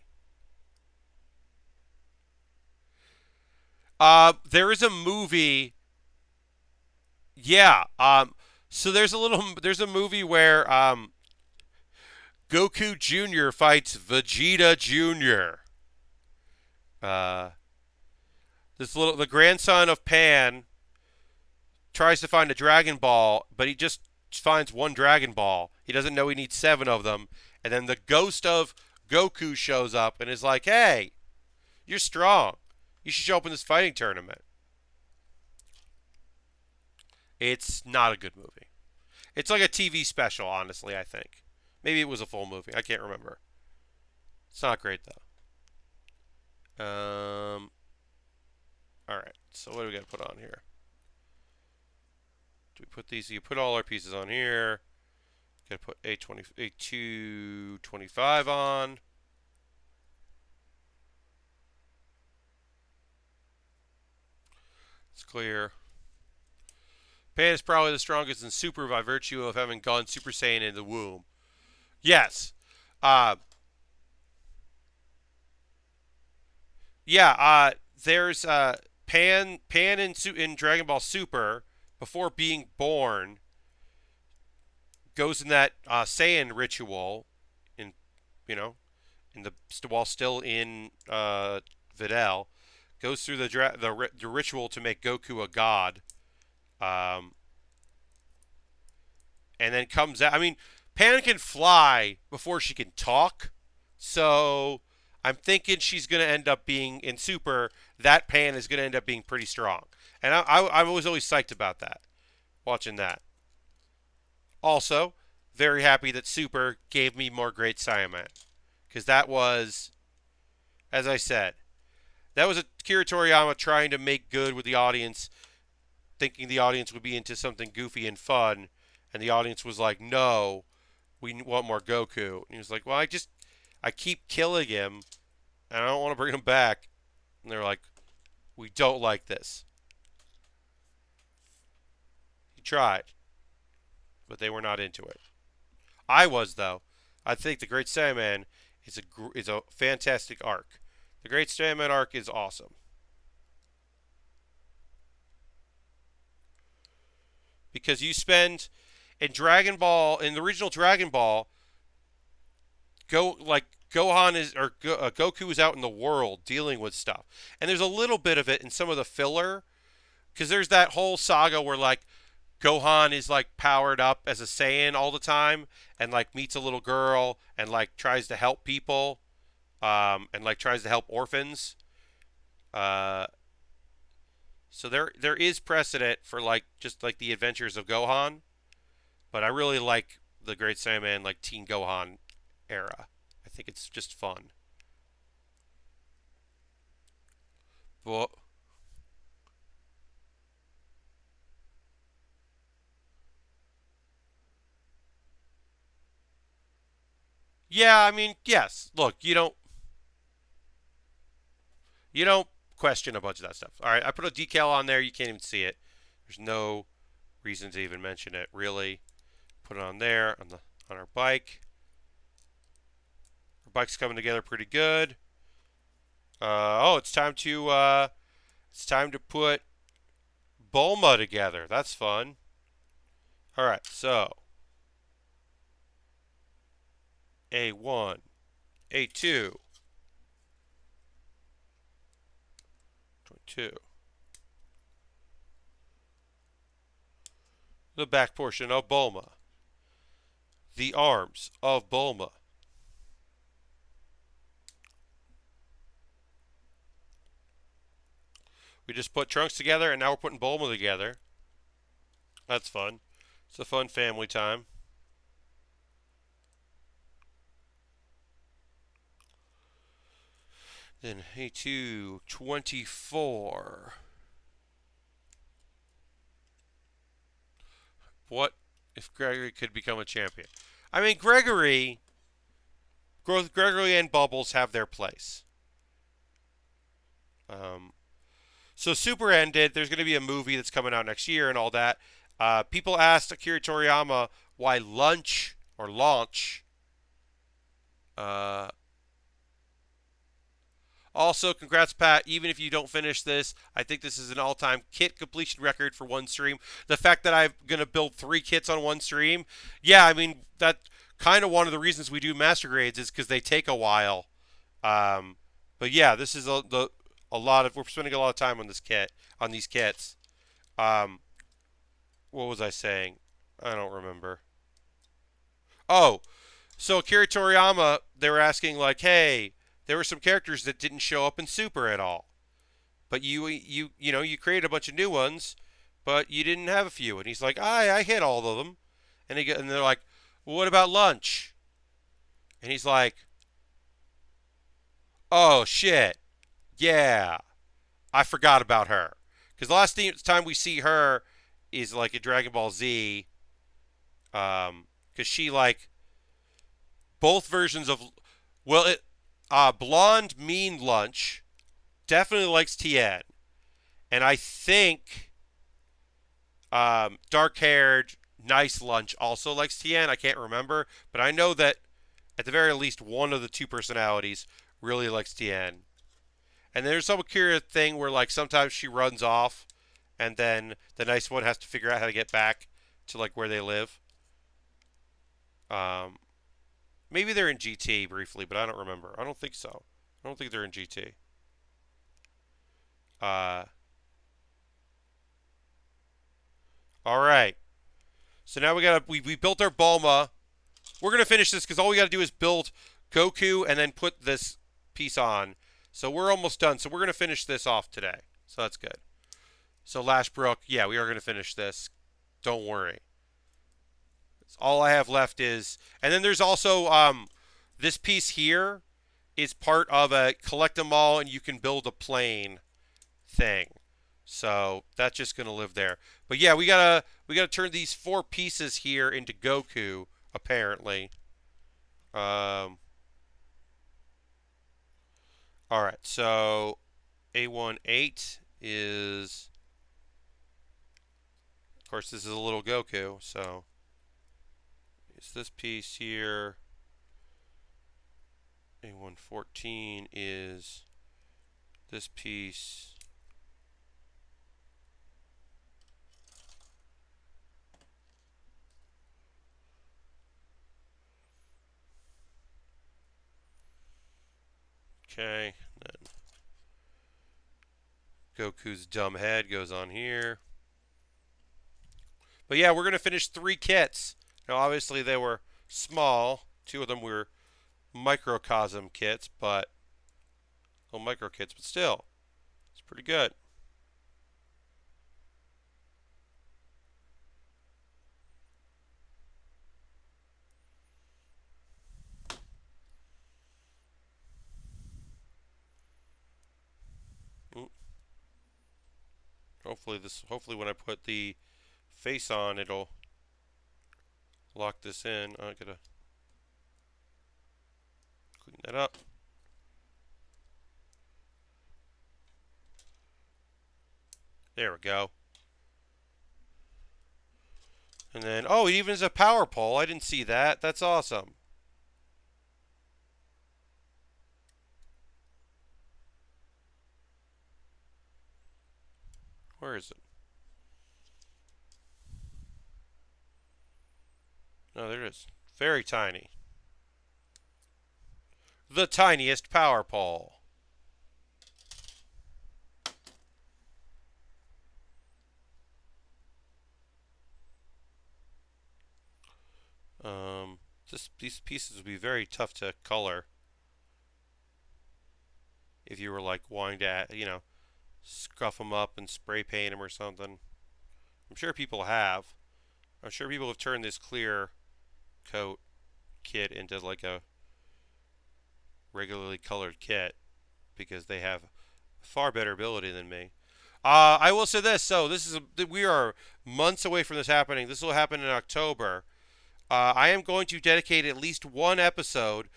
There is a movie. Yeah. So there's a movie where Goku Jr. fights Vegeta Jr. The grandson of Pan tries to find a Dragon Ball, but he just finds one Dragon Ball. He doesn't know he needs 7 of them. And then the ghost of Goku shows up and is like, hey, you're strong. You should show up in this fighting tournament. It's not a good movie. It's like a TV special, honestly, I think. Maybe it was a full movie. I can't remember. It's not great, though. Alright, so what do we got to put on here? Do we put these? You put all our pieces on here. Got to put A225 on. It's clear. Pan is probably the strongest in Super by virtue of having gone Super Saiyan in the womb. Yes. There's Pan in Dragon Ball Super before being born goes in that Saiyan ritual in in the while still in Videl, goes through the ritual to make Goku a god, and then comes out. I mean, Pan can fly before she can talk, so I'm thinking she's going to end up being in Super. That Pan is going to end up being pretty strong, and I was always psyched about that. Watching that. Also, very happy that Super gave me more Great Saiyaman, because that was, as I said, that was a Akira Toriyama trying to make good with the audience, thinking the audience would be into something goofy and fun, and the audience was like, "No, we want more Goku." And he was like, "Well, I keep killing him, and I don't want to bring him back." And they're like, "We don't like this." He tried, but they were not into it. I was though. I think the Great Saiyaman is a fantastic arc. The Great Saiyaman arc is awesome because you spend in Dragon Ball in the original Dragon Ball, Gohan Goku is out in the world dealing with stuff, and there's a little bit of it in some of the filler because there's that whole saga where like Gohan is like powered up as a Saiyan all the time and like meets a little girl and like tries to help people, and like tries to help orphans. Uh, so there is precedent for like just like the adventures of Gohan, but I really like the Great Saiyaman like Teen Gohan era. I think it's just fun. Well, yeah, I mean, yes. Look, you don't question a bunch of that stuff. All right, I put a decal on there. You can't even see it. There's no reason to even mention it. Really, put it on there on our bike. Our bike's coming together pretty good. Oh, it's time to put Bulma together. That's fun. All right, so A1, A2, 22. The back portion of Bulma. The arms of Bulma. We just put Trunks together, and now we're putting Bulma together. That's fun. It's a fun family time. Then A2, 24. What if Gregory could become a champion? I mean, Gregory and Bubbles have their place. Um, so Super ended. There's going to be a movie that's coming out next year and all that. People asked Akira Toriyama why lunch or launch. Uh, Also, congrats, Pat. Even if you don't finish this, I think this is an all time kit completion record for one stream. The fact that I'm going to build 3 kits on one stream, yeah, I mean, that kind of one of the reasons we do master grades is because they take a while. Um, but yeah, this is a lot of, we're spending a lot of time on this kit, on these kits. Um, what was I saying? I don't remember. Oh, so Akira Toriyama, they were asking, like, hey, there were some characters that didn't show up in Super at all. But you created a bunch of new ones, but you didn't have a few. And he's like, I hit all of them. And they're like, well, what about lunch? And he's like, oh shit, yeah, I forgot about her. Because the last time we see her is like in Dragon Ball Z. Because she like both versions of, well, blonde mean lunch definitely likes Tien, and I think dark-haired, nice lunch also likes Tien. I can't remember, but I know that at the very least one of the two personalities really likes Tien. And there's some curious thing where like sometimes she runs off, and then the nice one has to figure out how to get back to like where they live. Um, Maybe they're in GT briefly, but I don't remember. I don't think so. I don't think they're in GT. Uh, all right. So now we built our Bulma. we're going to finish this because all we got to do is build Goku and then put this piece on. So we're almost done. So we're going to finish this off today. So that's good. So Lashbrook, yeah, we are going to finish this. Don't worry. All I have left is, and then there's also this piece here is part of a collect them all and you can build a plane thing. So that's just gonna live there. But yeah, we gotta turn these 4 pieces here into Goku apparently. All right, so A18 is, of course, this is a little Goku. So it's this piece here. A114 is this piece. Okay, then Goku's dumb head goes on here. But yeah, we're going to finish 3 kits. Now, obviously, they were small. 2 of them were microcosm kits, but little micro kits, but still, it's pretty good. Hopefully when I put the face on, it'll lock this in. I gotta clean that up. There we go. And then, oh, it even has a power pole. I didn't see that. That's awesome. Where is it? Oh, there it is. Very tiny. The tiniest power pole. These pieces would be very tough to color if you were like wanting to, scuff them up and spray paint them or something. I'm sure people have. I'm sure people have turned this clear coat kit into like a regularly colored kit because they have far better ability than me. I will say this. So we are months away from this happening. This will happen in October. I am going to dedicate at least 1 episode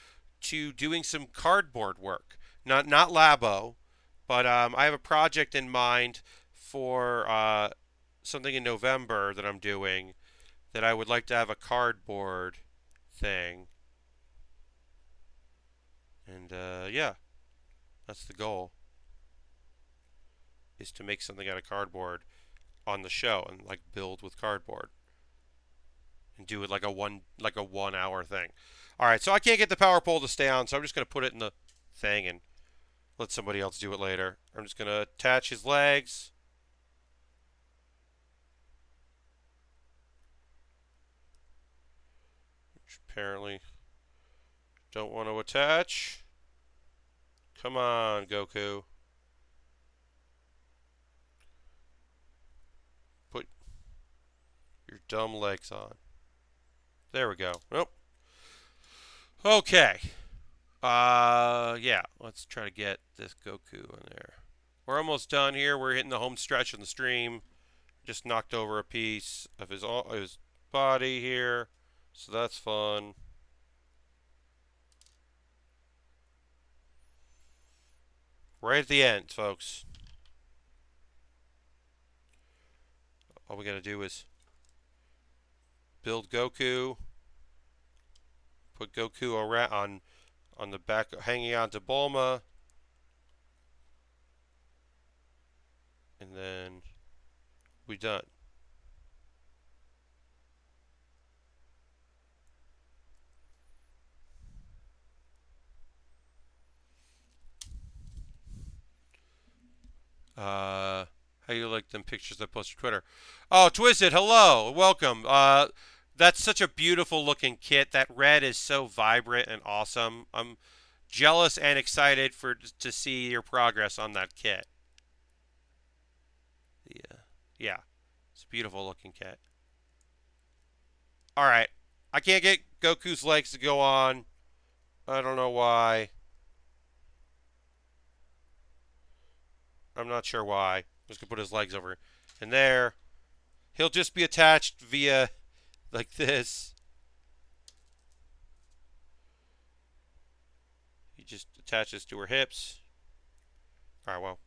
to doing some cardboard work. Not Labo, but I have a project in mind for something in November that I'm doing that I would like to have a cardboard thing. And yeah, that's the goal. Is to make something out of cardboard on the show and like build with cardboard. And do it like a 1 hour thing. All right, so I can't get the power pole to stay on, so I'm just going to put it in the thing and let somebody else do it later. I'm just going to attach his legs. Which apparently don't want to attach. Come on, Goku. Put your dumb legs on. There we go. Nope. Okay. Yeah. Let's try to get this Goku in there. We're almost done here. We're hitting the home stretch in the stream. Just knocked over a piece of his body here, so that's fun. Right at the end, folks. All we gotta do is build Goku. Put Goku around on the back, hanging on to Bulma. And then we're done. How you like them pictures I post to Twitter? Oh, Twisted, hello, welcome. That's such a beautiful looking kit. That red is so vibrant and awesome. I'm jealous and excited for to see your progress on that kit. Yeah, yeah, it's a beautiful looking kit. All right, I can't get Goku's legs to go on. I don't know why. I'm not sure why. I'm just gonna put his legs over in there. He'll just be attached via like this. He just attaches to her hips. All right, well,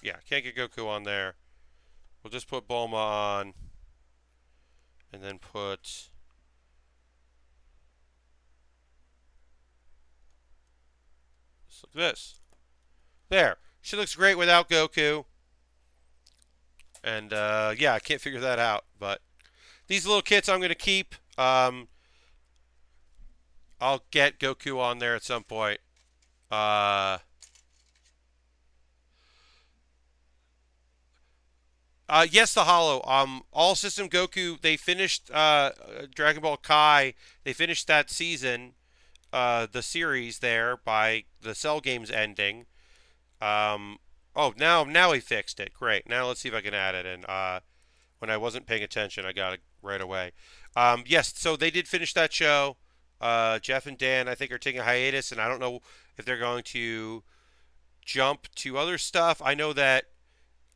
yeah, can't get Goku on there. We'll just put Bulma on, and then put just like this. There. She looks great without Goku. And yeah, I can't figure that out. But these little kits I'm going to keep. I'll get Goku on there at some point. Uh, yes, the Hollow. All System Goku. They finished Dragon Ball Kai. They finished that season, the series there by the Cell Games ending. Oh, now he fixed it. Great. Now let's see if I can add it. And when I wasn't paying attention, I got it right away. Yes, so they did finish that show. Jeff and Dan, I think, are taking a hiatus, and I don't know if they're going to jump to other stuff. I know that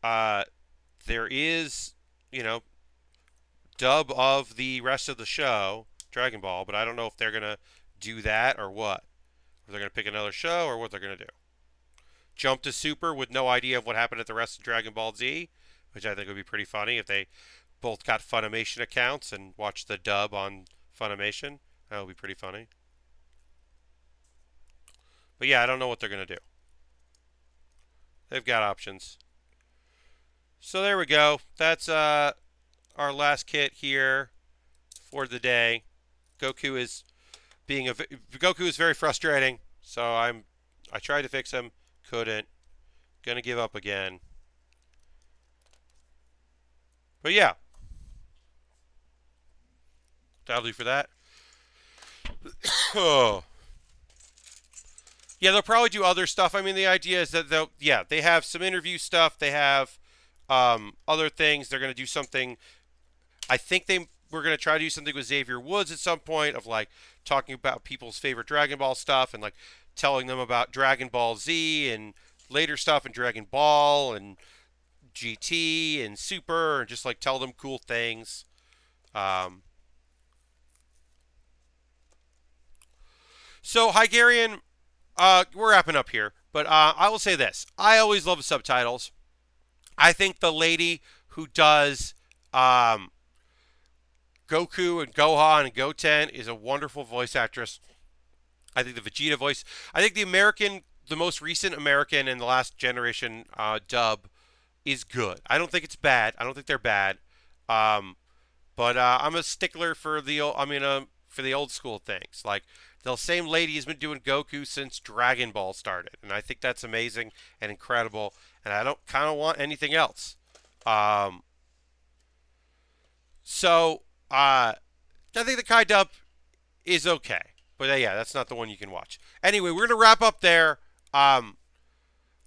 uh, there is, you know, dub of the rest of the show, Dragon Ball, but I don't know if they're gonna do that or what. If they're gonna pick another show or what they're gonna do. Jump to Super with no idea of what happened at the rest of Dragon Ball Z, which I think would be pretty funny if they both got Funimation accounts and watched the dub on Funimation. That would be pretty funny. But yeah, I don't know what they're going to do. They've got options. So there we go. That's our last kit here for the day. Goku is Goku is very frustrating. So I tried to fix him, couldn't. Gonna give up again. But yeah, that'll do for that. Oh. Yeah, they'll probably do other stuff. I mean, the idea is that they have some interview stuff. They have other things. They're going to do something. I think they were going to try to do something with Xavier Woods at some point of like talking about people's favorite Dragon Ball stuff and like telling them about Dragon Ball Z and later stuff and Dragon Ball and GT and Super and just like tell them cool things. Um, so Hygarian, we're wrapping up here, but I will say this: I always love subtitles. I think the lady who does Goku and Gohan and Goten is a wonderful voice actress. I think the Vegeta voice. I think the most recent American in the last generation dub is good. I don't think it's bad. I don't think they're bad. Um, but I'm a stickler for for the old school things. Like the same lady has been doing Goku since Dragon Ball started, and I think that's amazing and incredible. And I don't kind of want anything else. Um, so I think the Kai dub is okay, but yeah, that's not the one you can watch. Anyway, we're gonna wrap up there. I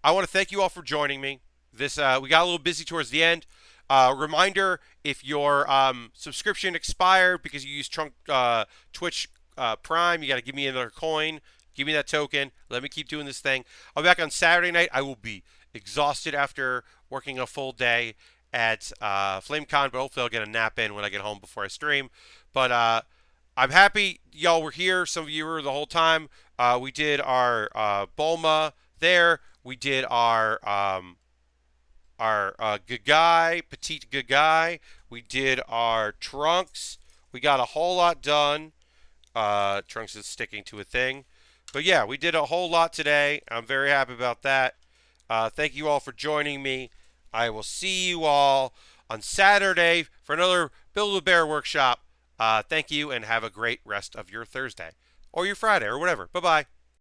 want to thank you all for joining me. This we got a little busy towards the end. Reminder: if your subscription expired because you used Twitch Prime, you got to give me another coin. Give me that token. Let me keep doing this thing. I'll be back on Saturday night. I will be exhausted after working a full day at FlameCon, but hopefully I'll get a nap in when I get home before I stream. But I'm happy y'all were here. Some of you were the whole time. We did our Bulma there. We did our Gagai, Petite Gagai. We did our Trunks. We got a whole lot done. Trunks is sticking to a thing. But yeah, we did a whole lot today. I'm very happy about that. Thank you all for joining me. I will see you all on Saturday for another Build with Bear workshop. Thank you and have a great rest of your Thursday or your Friday or whatever. Bye-bye.